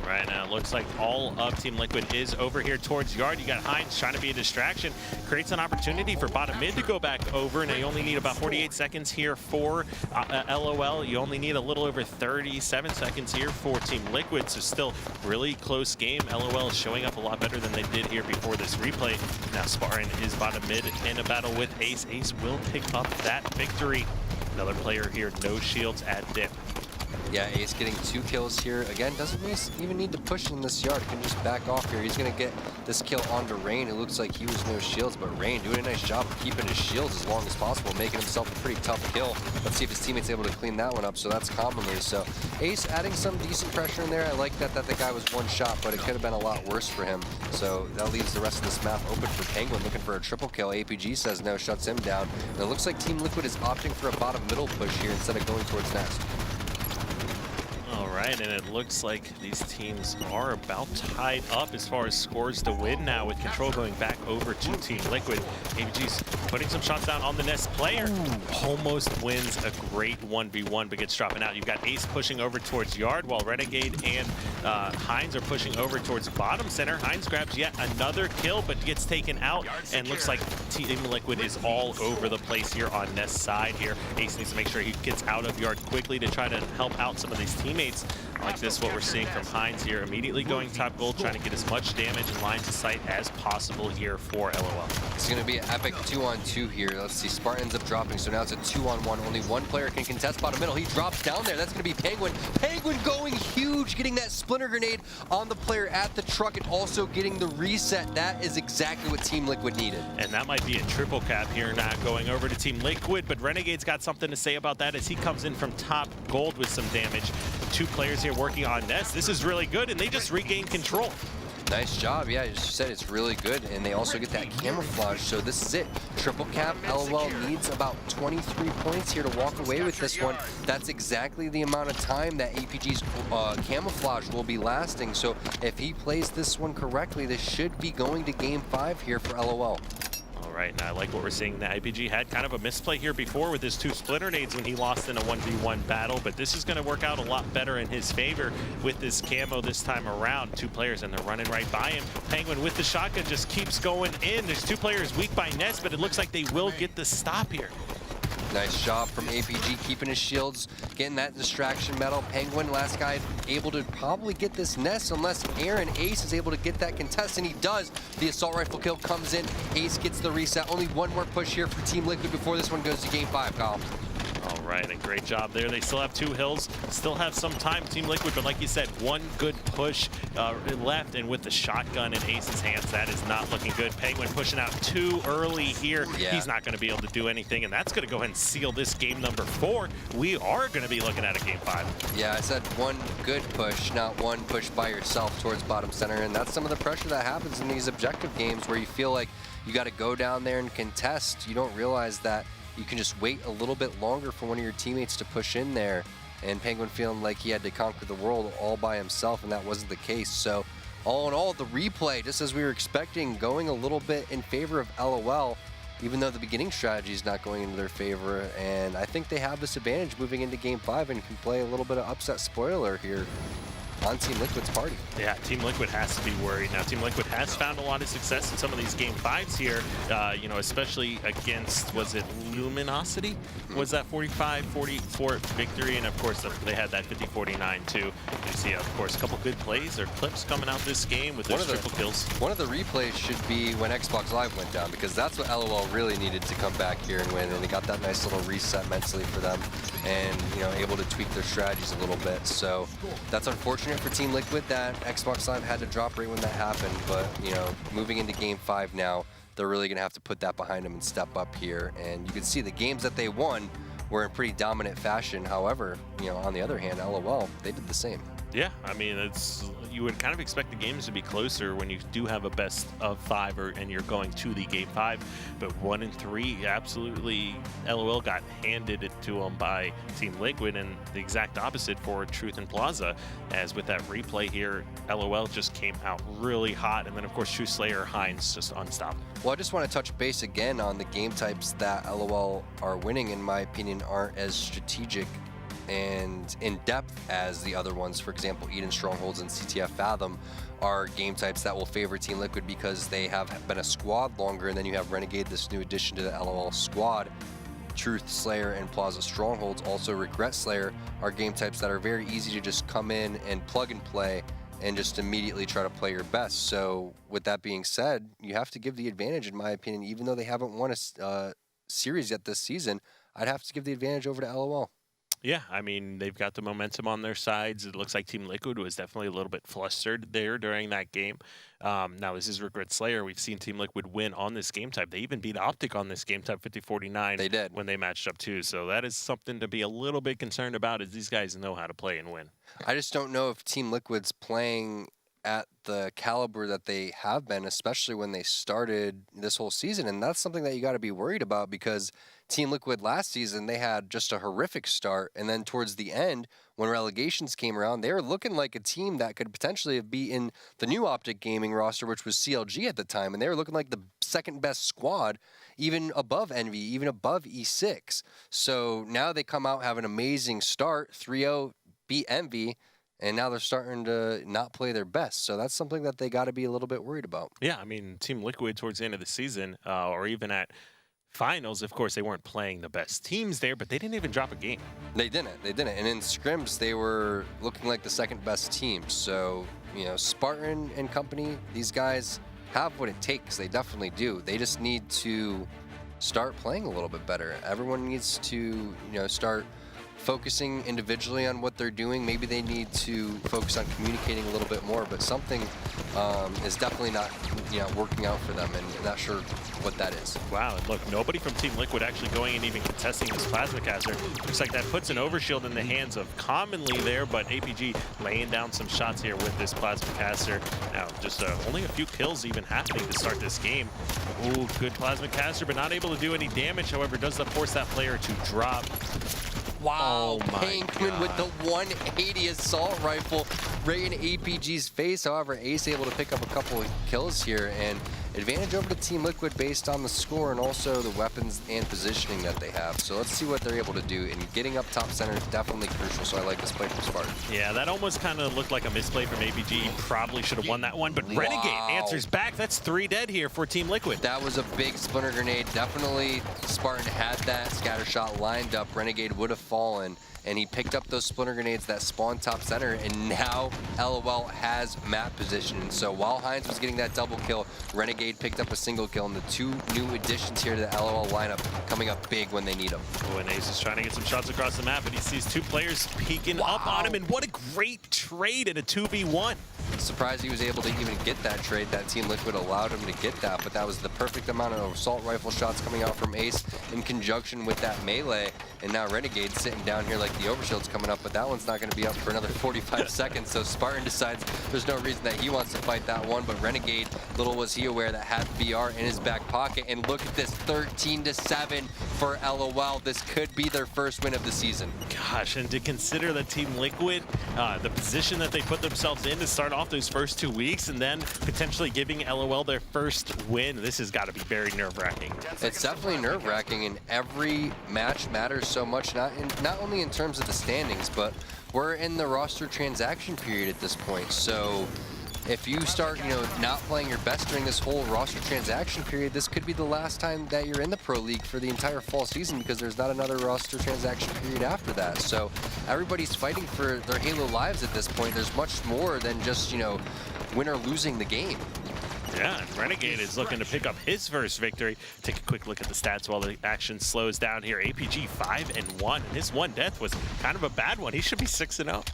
Right now, it looks like all of Team Liquid is over here towards Yard. You got Heinz trying to be a distraction. Creates an opportunity for bottom mid to go back over, and you only need about 48 seconds here for LOL. You only need a little over 37 seconds here for Team Liquid, so still really close game. LOL is showing up a lot better than they did here before this replay. Now Spartan is bottom mid in a battle with Ace. Ace will pick up that victory. Another player here, no shields at dip. Yeah, Ace getting 2 kills here. Again, doesn't even need to push in this Yard. Can just back off here. He's going to get this kill onto Rain. It looks like he was no shields, but Rain doing a nice job of keeping his shields as long as possible, making himself a pretty tough kill. Let's see if his teammate's able to clean that one up. So that's commonly. So Ace adding some decent pressure in there. I like that the guy was one shot, but it could have been a lot worse for him. So that leaves the rest of this map open for Penguin, looking for a triple kill. APG says no, shuts him down. And it looks like Team Liquid is opting for a bottom middle push here instead of going towards nest. All right, and it looks like these teams are about tied up as far as scores to win now, with control going back over to Team Liquid. APG's putting some shots down on the Nest player. Almost wins a great 1v1, but gets dropping out. You've got Ace pushing over towards Yard, while Renegade and Heinz are pushing over towards bottom center. Heinz grabs yet another kill, but gets taken out, and looks like Team Liquid is all over the place here on Nest's side here. Ace needs to make sure he gets out of Yard quickly to try to help out some of these teammates. Like this, what we're seeing from Heinz here, immediately going top gold, trying to get as much damage and lines of sight as possible here for LOL. It's going to be an epic 2-on-2 here. Let's see, Spartan ends up dropping, so now it's a 2-on-1. Only one player can contest bottom middle. He drops down there. That's going to be Penguin. Penguin going huge, getting that splinter grenade on the player at the truck and also getting the reset. That is exactly what Team Liquid needed. And that might be a triple cap here, not going over to Team Liquid, but Renegade's got something to say about that as he comes in from top gold with some damage. 2 players here working on Nest. This is really good, and they just regain control. Nice job. Yeah, as you said, it's really good. And they also get that camouflage. So this is it. Triple cap. LOL needs about 23 points here to walk away with this one. That's exactly the amount of time that APG's camouflage will be lasting. So if he plays this one correctly, this should be going to game 5 here for LOL. Right, and I like what we're seeing. The IPG had kind of a misplay here before with his 2 splinter nades when he lost in a 1v1 battle, but this is going to work out a lot better in his favor with this camo this time around. 2 players, and they're running right by him. Penguin with the shotgun just keeps going in. There's 2 players weak by Nest, but it looks like they will get the stop here. Nice job from APG, keeping his shields, getting that distraction medal. Penguin, last guy, able to probably get this nest unless Aaron Ace is able to get that contest, and he does. The assault rifle kill comes in. Ace gets the reset. Only one more push here for Team Liquid before this one goes to game 5, Kyle. All right, a great job there. They still have 2 hills, still have some time, Team Liquid, but like you said, 1 good push left, and with the shotgun in Ace's hands, that is not looking good. Penguin pushing out too early here. Yeah. He's not going to be able to do anything, and that's going to go ahead and seal this game number 4. We are going to be looking at a game 5. Yeah, I said 1 good push, not 1 push by yourself towards bottom center, and that's some of the pressure that happens in these objective games where you feel like you got to go down there and contest. You don't realize that you can just wait a little bit longer for one of your teammates to push in there, and Penguin feeling like he had to conquer the world all by himself, and that wasn't the case. So all in all, the replay, just as we were expecting, going a little bit in favor of LOL, even though the beginning strategy is not going into their favor. And I think they have this advantage moving into Game 5 and can play a little bit of upset spoiler here on Team Liquid's party. Yeah, Team Liquid has to be worried. Now, Team Liquid has found a lot of success in some of these Game 5s here, you know, especially against, was it Luminosity? Was that 45-44 victory? And, of course, they had that 50-49, too. You see, of course, a couple good plays or clips coming out this game with those triple kills. One of the replays should be when Xbox Live went down, because that's what LOL really needed to come back here and win, and they got that nice little reset mentally for them and, you know, able to tweak their strategies a little bit. So that's unfortunate for Team Liquid that Xbox Live had to drop right when that happened, but you know, moving into Game 5 now, they're really going to have to put that behind them and step up here. And you can see the games that they won were in pretty dominant fashion. However, you know, on the other hand, LOL, they did the same. Yeah, I mean, you would kind of expect the games to be closer when you do have a best of 5 and you're going to the Game 5, but 1 and 3, absolutely, LOL got handed it to them by Team Liquid, and the exact opposite for Truth and Plaza, as with that replay here, LOL just came out really hot, and then of course True Slayer Hines just unstoppable. Well, I just want to touch base again on the game types that LOL are winning, in my opinion, aren't as strategic and in depth as the other ones. For example, Eden Strongholds and CTF Fathom are game types that will favor Team Liquid because they have been a squad longer, and then you have Renegade, this new addition to the LOL squad. Truth Slayer and Plaza Strongholds, also Regret Slayer, are game types that are very easy to just come in and plug and play and just immediately try to play your best. So with that being said, you have to give the advantage, in my opinion, even though they haven't won a series yet this season. I'd have to give the advantage over to LOL. Yeah, I mean, they've got the momentum on their sides. It looks like Team Liquid was definitely a little bit flustered there during that game. Now, this is Regret Slayer. We've seen Team Liquid win on this game type. They even beat Optic on this game type 50-49. They did. When they matched up, too. So that is something to be a little bit concerned about, as these guys know how to play and win. I just don't know if Team Liquid's playing at the caliber that they have been, especially when they started this whole season. And that's something that you got to be worried about, because Team Liquid last season, they had just a horrific start. And then towards the end, when relegations came around, they were looking like a team that could potentially be in the new Optic Gaming roster, which was CLG at the time. And they were looking like the second best squad, even above Envy, even above E6. So now they come out, have an amazing start, 3-0, beat Envy, and now they're starting to not play their best. So that's something that they got to be a little bit worried about. Yeah, I mean, Team Liquid towards the end of the season, or even at finals, of course, they weren't playing the best teams there, but they didn't even drop a game. They didn't. And in scrims, they were looking like the second best team. So, you know, Spartan and company, these guys have what it takes. They definitely do. They just need to start playing a little bit better. Everyone needs to, you know, start focusing individually on what they're doing. Maybe they need to focus on communicating a little bit more, but something is definitely not, you know, working out for them, and not sure what that is. Wow, and look, nobody from Team Liquid actually going and even contesting this plasma caster. Looks like that puts an overshield in the hands of Commonly there, but APG laying down some shots here with this plasma caster. Now, just only a few kills even happening to start this game. Ooh, good plasma caster, but not able to do any damage. However, does that force that player to drop. Wow, Oh Penguin with the 180 assault rifle right in APG's face. However, Ace able to pick up a couple of kills here, and advantage over to Team Liquid based on the score and also the weapons and positioning that they have. So let's see what they're able to do. And getting up top center is definitely crucial, so I like this play from Spartan. Yeah, that almost kind of looked like a misplay from APG. Probably should have won that one, but Renegade answers back. That's 3 dead here for Team Liquid. That was a big splinter grenade. Definitely Spartan had that scatter shot lined up. Renegade would have fallen, and he picked up those splinter grenades that spawned top center, and now LOL has map position. And so while Hines was getting that double kill, Renegade picked up a single kill, and the 2 new additions here to the LOL lineup coming up big when they need them. Oh, and Ace is trying to get some shots across the map, and he sees 2 players peeking up on him, and what a great trade in a 2v1. Surprised he was able to even get that trade. That Team Liquid allowed him to get that, but that was the perfect amount of assault rifle shots coming out from Ace in conjunction with that melee. And now Renegade sitting down here like the overshield's coming up, but that one's not going to be up for another 45 seconds. So Spartan decides there's no reason that he wants to fight that one, but Renegade, little was he aware that had VR in his back pocket. And look at this, 13-7 for LOL. This could be their first win of the season. Gosh, and to consider that Team Liquid, the position that they put themselves in to start off those first 2 weeks and then potentially giving LOL their first win, this has got to be very nerve-wracking. It's definitely nerve-wracking, and every match matters so much, not only in terms of the standings, but we're in the roster transaction period at this point. So if you start, not playing your best during this whole roster transaction period, this could be the last time that you're in the Pro League for the entire fall season, because there's not another roster transaction period after that. So everybody's fighting for their Halo lives at this point. There's much more than just, win or losing the game. Yeah, and Renegade is looking to pick up his first victory. Take a quick look at the stats while the action slows down here. APG 5-1, and his one death was kind of a bad one. He should be 6-0.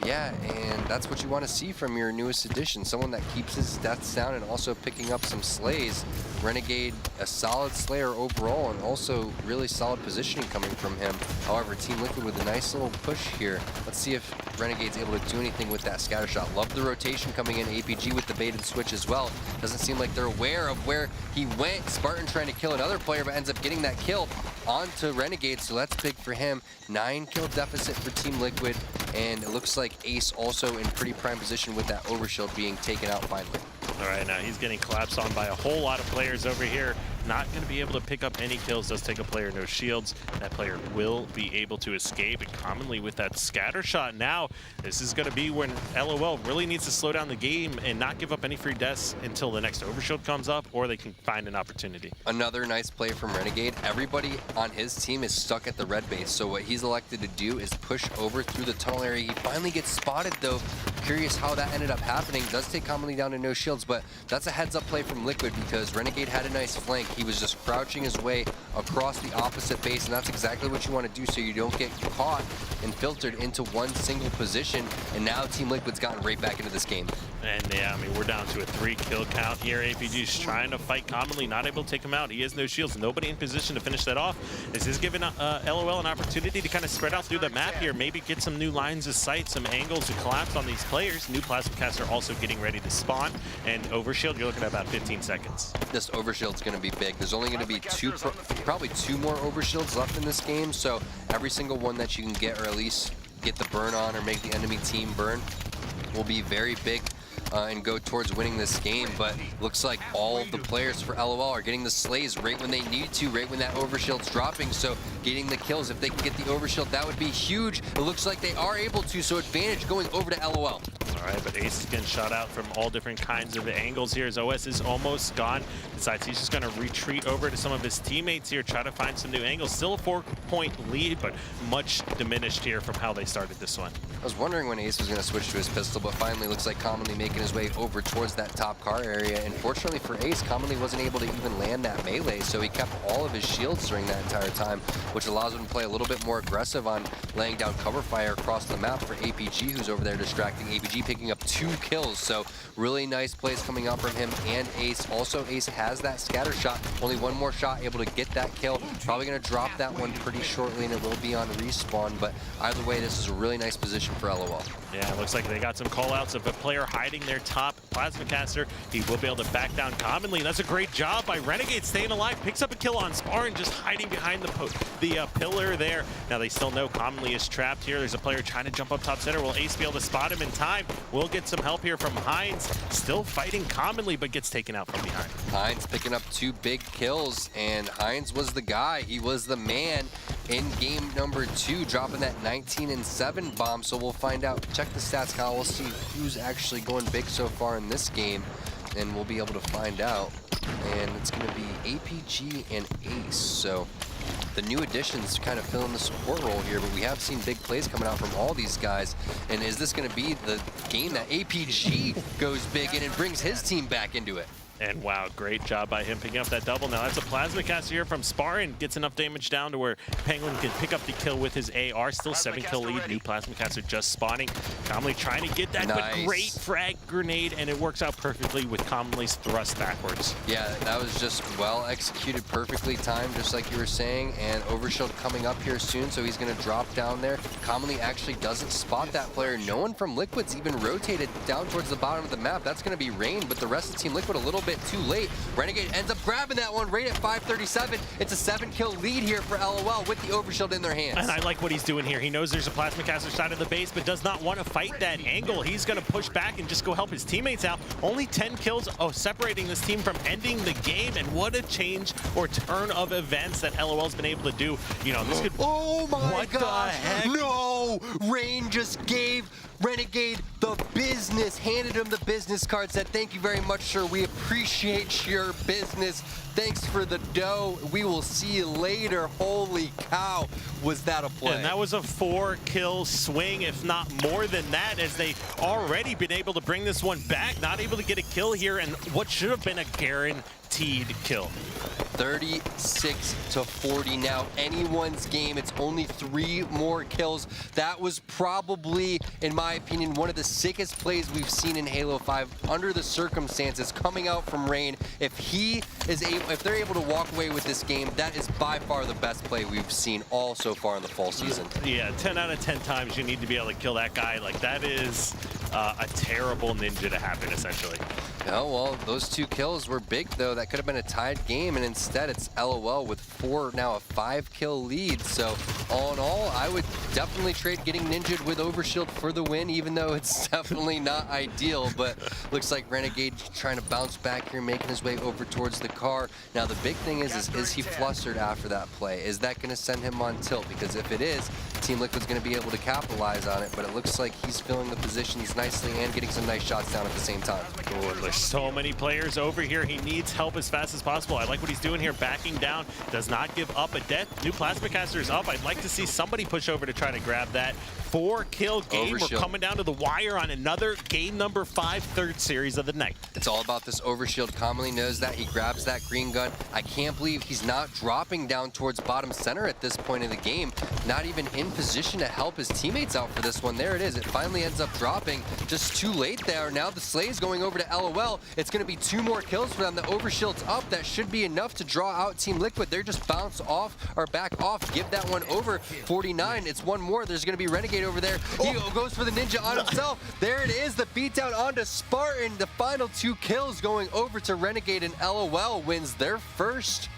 Yeah, and that's what you want to see from your newest addition. Someone that keeps his deaths down and also picking up some slays. Renegade, a solid slayer overall, and also really solid positioning coming from him. However, Team Liquid with a nice little push here. Let's see if Renegade's able to do anything with that scatter shot. Love the rotation coming in. APG with the baited switch as well. Doesn't seem like they're aware of where he went. Spartan trying to kill another player, but ends up getting that kill onto Renegade, so that's big for him. 9-kill deficit for Team Liquid, and it looks like Ace also in pretty prime position with that overshield being taken out finally. All right, now he's getting collapsed on by a whole lot of players over here. Not going to be able to pick up any kills. Does take a player, no shields. That player will be able to escape, and commonly with that scatter shot now, this is going to be when LOL really needs to slow down the game and not give up any free deaths until the next overshield comes up, or they can find an opportunity. Another nice play from Renegade. Everybody on his team is stuck at the red base, so what he's elected to do is push over through the tunnel area. He finally gets spotted though. Curious how that ended up happening. Does take commonly down to no shields, but that's a heads-up play from Liquid because Renegade had a nice flank. He was just crouching his way across the opposite base, and that's exactly what you want to do so you don't get caught and filtered into one single position. And now Team Liquid's gotten right back into this game. And yeah, I mean, we're down to a 3-kill count here. APG's trying to fight commonly, not able to take him out. He has no shields, nobody in position to finish that off. This is giving LOL an opportunity to kind of spread out through the map here, maybe get some new lines of sight, some angles to collapse on these players. New plasma caster also getting ready to spawn, and overshield, you're looking at about 15 seconds. This overshield's going to be big. There's only going to be probably two more overshields left in this game, so every single one that you can get, or at least get the burn on or make the enemy team burn, will be very big and go towards winning this game. But looks like all of the players for LOL are getting the slays right when they need to, right when that overshield's dropping. So getting the kills, if they can get the overshield, that would be huge. It looks like they are able to, so advantage going over to LOL. All right, but Ace is getting shot out from all different kinds of angles here. His OS is almost gone. Decides he's just going to retreat over to some of his teammates here, try to find some new angles. Still a 4-point lead, but much diminished here from how they started this one. I was wondering when Ace was going to switch to his pistol, but finally looks like Commonly making his way over towards that top car area. And fortunately for Ace, Commonly wasn't able to even land that melee, so he kept all of his shields during that entire time, which allows him to play a little bit more aggressive on laying down cover fire across the map for APG, who's over there distracting. APG picking up 2 kills, so really nice plays coming out from him and Ace. Also, Ace has that scatter shot, only one more shot, able to get that kill. Probably going to drop that one pretty shortly, and it will be on respawn, but either way, this is a really nice position for LOL. Yeah, it looks like they got some call-outs of a player hiding their top plasma caster. He will be able to back down commonly, and that's a great job by Renegade staying alive. Picks up a kill on Spartan, just hiding behind the pillar there. Now they still know commonly is trapped here. There's a player trying to jump up top center. Will Ace be able to spot him in time? We'll get some help here from Hines. Still fighting commonly, but gets taken out from behind. Hines picking up 2 big kills, and Hines was the guy. He was the man in game number 2, dropping that 19-7 bomb. So we'll find out. Check the stats, Kyle. We'll see who's actually going big so far in this game, and we'll be able to find out. And it's going to be APG and Ace. So the new additions kind of fill in the support role here, but we have seen big plays coming out from all these guys. And is this going to be the game that APG goes big in and brings his team back into it? And wow, great job by him picking up that double. Now that's a plasma caster here from Spartan. Gets enough damage down to where Penguin can pick up the kill with his AR. Still 7-kill lead. New plasma caster just spawning. Commonly trying to get that, but great frag grenade, and it works out perfectly with Commonly's thrust backwards. Yeah, that was just well executed, perfectly timed, just like you were saying. And Overshield coming up here soon, so he's going to drop down there. Commonly actually doesn't spot that player. No one from Liquid's even rotated down towards the bottom of the map. That's going to be Rain, but the rest of Team Liquid a little bit too late. Renegade ends up grabbing that one right at 537. It's a 7-kill lead here for LOL with the Overshield in their hands. And I like what he's doing here. He knows there's a plasma caster side of the base, but does not want to fight that angle. He's going to push back and just go help his teammates out. Only 10 kills separating this team from ending the game, and what a change or turn of events that LOL's been able to do. You know, this could... Oh my what gosh! the heck? No! Rain just gave Renegade the business, handed him the business card, said, thank you very much, sir. We appreciate your business. Thanks for the dough. We will see you later. Holy cow, was that a play? And that was a 4-kill swing, if not more than that, as they already been able to bring this one back. Not able to get a kill here, and what should have been a guaranteed kill. 36-40 now. Anyone's game. It's only 3 more kills. That was probably, in my opinion, one of the sickest plays we've seen in Halo 5 under the circumstances coming out from Rain. If they're able to walk away with this game, that is by far the best play we've seen all so far in the fall season. Yeah, 10 out of 10 times you need to be able to kill that guy. Like, that is a terrible ninja to happen, essentially. Oh, well, those 2 kills were big, though. That could have been a tied game, and instead it's LOL with 4, now a 5-kill lead. So, all in all, I would definitely trade getting ninja'd with Overshield for the win, even though it's definitely not ideal. But looks like Renegade trying to bounce back here, making his way over towards the car. Now, the big thing is he flustered after that play? Is that going to send him on tilt? Because if it is, Team Liquid's going to be able to capitalize on it, but it looks like he's filling the positions nicely and getting some nice shots down at the same time. Oh, and there's so many players over here. He needs help as fast as possible. I like what he's doing here, backing down, does not give up a death. New plasma caster is up. I'd like to see somebody push over to try to grab that. 4-kill game. Overshield. We're coming down to the wire on another game number 5, 3rd series of the night. It's all about this Overshield. Commonly knows that. He grabs that green gun. I can't believe he's not dropping down towards bottom center at this point in the game. Not even in position to help his teammates out for this one. There it is. It finally ends up dropping. Just too late there. Now the Slay's going over to LOL. It's going to be 2 more kills for them. The Overshield's up. That should be enough to draw out Team Liquid. They're just bounce off or back off. Give that one over. 49. It's 1 more. There's going to be Renegade over there. He goes for the ninja on himself. There it is. The beatdown onto Spartan. The final 2 kills going over to Renegade, and LOL wins their first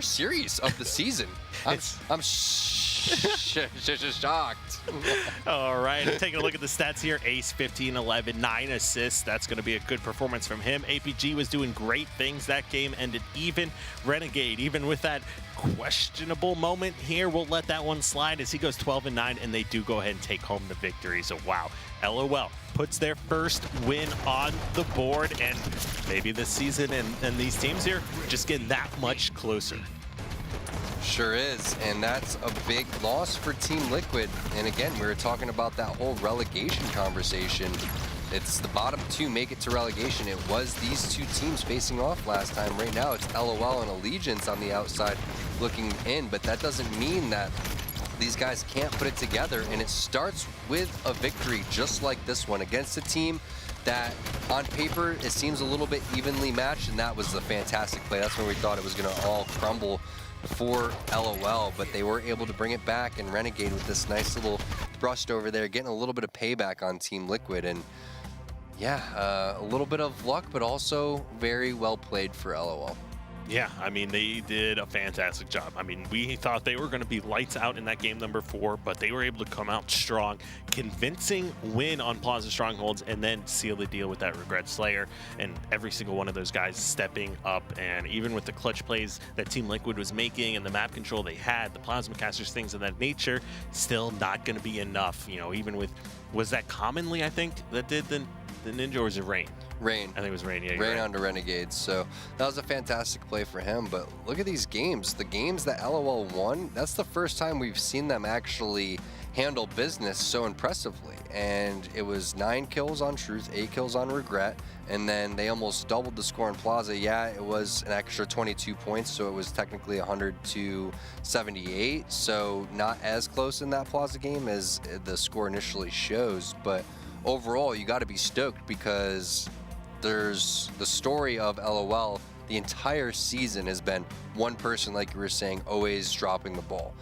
series of the season. I'm shocked. All right, taking a look at the stats here. Ace 15, 11, 9 assists. That's going to be a good performance from him. APG was doing great things. That game ended even. Renegade, even with that questionable moment here, we'll let that one slide as he goes 12-9, and they do go ahead and take home the victory. So wow, LOL puts their first win on the board, and maybe this season and these teams here just getting that much closer. Sure is, and that's a big loss for Team Liquid. And again, we were talking about that whole relegation conversation. It's the bottom 2 make it to relegation. It was these 2 teams facing off last time. Right now, it's LOL and Allegiance on the outside looking in, but that doesn't mean that these guys can't put it together, and it starts with a victory just like this one against a team that on paper it seems a little bit evenly matched, and that was a fantastic play. That's when we thought it was going to all crumble for LOL, but they were able to bring it back, and Renegade with this nice little thrust over there, getting a little bit of payback on Team Liquid. And yeah, a little bit of luck, but also very well played for LOL. Yeah, I mean, they did a fantastic job. I mean, we thought they were going to be lights out in that game number 4, but they were able to come out strong, convincing win on Plaza Strongholds, and then seal the deal with that Regret Slayer. And every single one of those guys stepping up, and even with the clutch plays that Team Liquid was making and the map control they had, the Plasma Casters, things of that nature, still not going to be enough. You know, even with, was that Commonly, I think, that did the the Ninja, or was it Rain? Rain. I think it was Rain. Yeah, Rain onto Renegades. So that was a fantastic play for him. But look at these games. The games that LOL won, that's the first time we've seen them actually handle business so impressively. And it was 9 kills on Truth, 8 kills on Regret, and then they almost doubled the score in Plaza. Yeah, it was an extra 22 points, so it was technically 100 to 78. So not as close in that Plaza game as the score initially shows. But overall, you got to be stoked because there's the story of LOL. The entire season has been one person, like you were saying, always dropping the ball,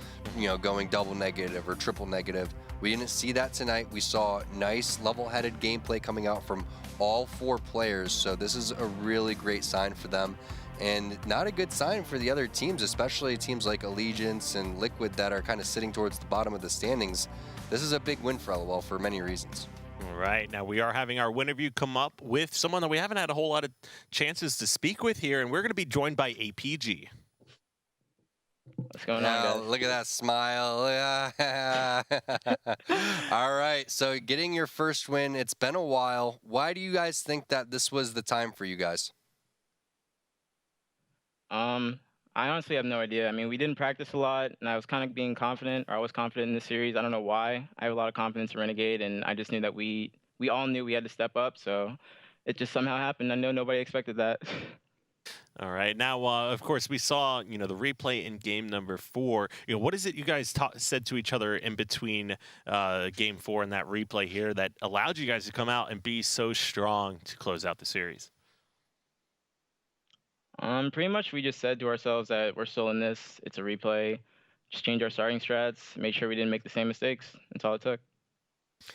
going double negative or triple negative. We didn't see that tonight. We saw nice level-headed gameplay coming out from all 4 players. So this is a really great sign for them, and not a good sign for the other teams, especially teams like Allegiance and Liquid that are kind of sitting towards the bottom of the standings. This is a big win for LOL for many reasons. All right, now we are having our win review come up with someone that we haven't had a whole lot of chances to speak with here, and we're going to be joined by APG. What's going on, guys? Look at that smile. All right, so getting your first win, it's been a while. Why do you guys think that this was the time for you guys? I honestly have no idea. I mean, we didn't practice a lot, and I was kind of being confident, or I was confident in this series. I don't know why. I have a lot of confidence in Renegade, and I just knew that we all knew we had to step up, so it just somehow happened. I know nobody expected that. All right, now, of course, we saw, the replay in game number 4. What is it you guys said to each other in between game 4 and that replay here that allowed you guys to come out and be so strong to close out the series? Pretty much we just said to ourselves that we're still in this. It's a replay. Just change our starting strats, make sure we didn't make the same mistakes. That's all it took.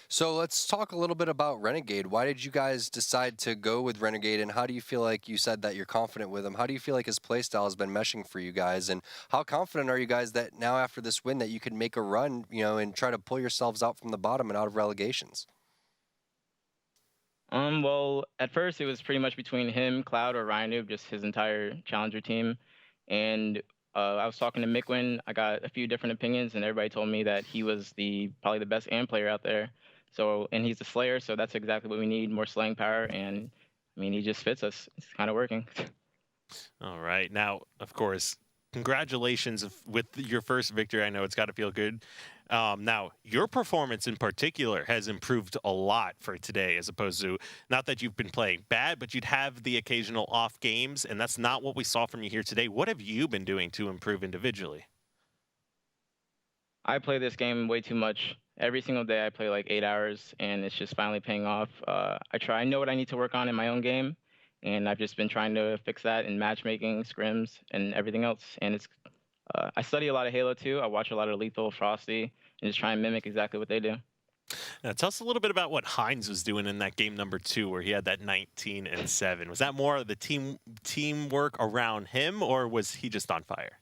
So let's talk a little bit about Renegade. Why did you guys decide to go with Renegade, and how do you feel like you said that you're confident with him? How do you feel like his playstyle has been meshing for you guys, and how confident are you guys that now after this win that you can make a run, and try to pull yourselves out from the bottom and out of relegations? Well, at first it was pretty much between him, Cloud, or Ryan Noob, just his entire Challenger team. And I was talking to Mikwin. I got a few different opinions, and everybody told me that he was probably the best AIM player out there. So, and he's a Slayer, so that's exactly what we need, more slaying power. And I mean, he just fits us. It's kind of working. All right, now, of course, congratulations with your first victory. I know it's got to feel good. Now, your performance in particular has improved a lot for today, as opposed to, not that you've been playing bad, but you'd have the occasional off games, and that's not what we saw from you here today. What have you been doing to improve individually? I play this game way too much. Every single day I play like 8 hours, and it's just finally paying off. I know what I need to work on in my own game, and I've just been trying to fix that in matchmaking, scrims, and everything else. And I study a lot of Halo too. I watch a lot of Lethal, Frosty, and just try and mimic exactly what they do. Now, tell us a little bit about what Hines was doing in that game number 2, where he had that 19 and 7. Was that more of the teamwork around him, or was he just on fire?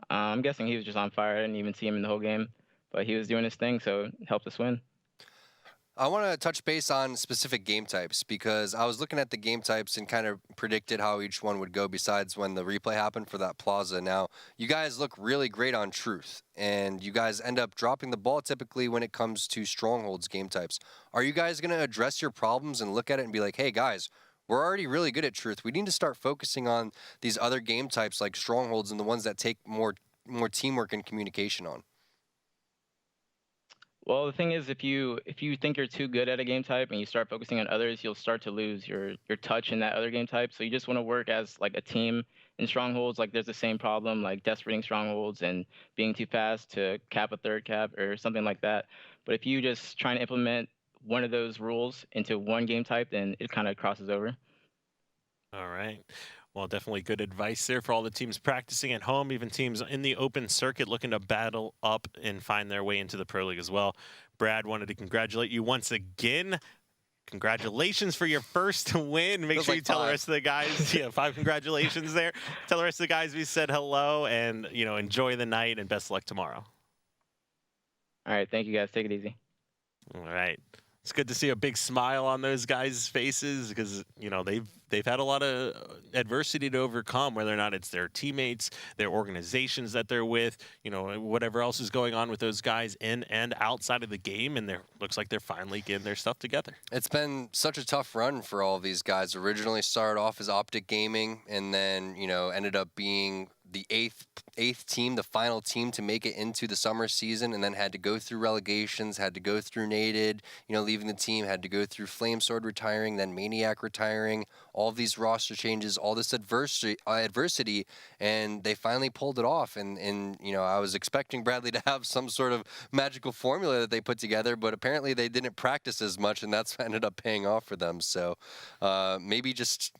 I'm guessing he was just on fire. I didn't even see him in the whole game, but he was doing his thing, so it helped us win. I want to touch base on specific game types because I was looking at the game types and kind of predicted how each one would go besides when the replay happened for that Plaza. Now, you guys look really great on Truth, and you guys end up dropping the ball typically when it comes to Strongholds game types. Are you guys going to address your problems and look at it and be like, hey, guys, we're already really good at Truth. We need to start focusing on these other game types like Strongholds and the ones that take more teamwork and communication on? Well, the thing is, if you think you're too good at a game type and you start focusing on others, you'll start to lose your touch in that other game type. So you just want to work as like a team in Strongholds. Like there's the same problem, like desperating Strongholds and being too fast to cap a third cap or something like that. But if you just try to implement one of those rules into one game type, then it kind of crosses over. All right. Well, definitely good advice there for all the teams practicing at home, even teams in the open circuit looking to battle up and find their way into the Pro League as well. Brad, wanted to congratulate you once again. Congratulations for your first win. Make sure you tell the rest of the guys, 5 congratulations there. Tell the rest of the guys we said hello, and enjoy the night and best luck tomorrow. All right, thank you guys. Take it easy. All right. It's good to see a big smile on those guys' faces because they've had a lot of adversity to overcome, whether or not it's their teammates, their organizations that they're with, whatever else is going on with those guys in and outside of the game, and looks like they're finally getting their stuff together. It's been such a tough run for all of these guys. Originally started off as Optic Gaming, and then ended up being the eighth team, the final team to make it into the summer season, and then had to go through relegations, had to go through Nated, leaving the team, had to go through Flamesword retiring, then Maniac retiring, all of these roster changes, all this adversity, and they finally pulled it off. And I was expecting Bradley to have some sort of magical formula that they put together, but apparently they didn't practice as much, and that's ended up paying off for them. So maybe just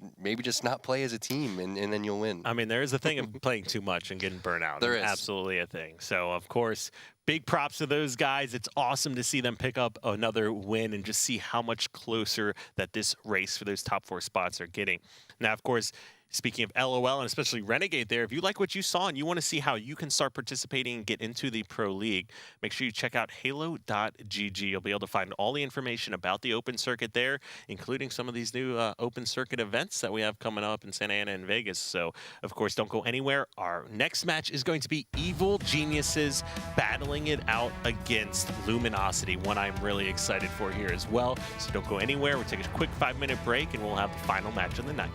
not play as a team, and then you'll win. I mean, there is a thing of playing too much and getting burnt out. There is. Absolutely a thing. So, of course, big props to those guys. It's awesome to see them pick up another win and just see how much closer that this race for those top 4 spots are getting. Now, of course, speaking of LOL and especially Renegade there, if you like what you saw and you want to see how you can start participating and get into the Pro League, make sure you check out halo.gg. You'll be able to find all the information about the open circuit there, including some of these new open circuit events that we have coming up in Santa Ana and Vegas. So, of course, don't go anywhere. Our next match is going to be Evil Geniuses battling it out against Luminosity, one I'm really excited for here as well. So don't go anywhere. We'll take a quick 5-minute break, and we'll have the final match of the night.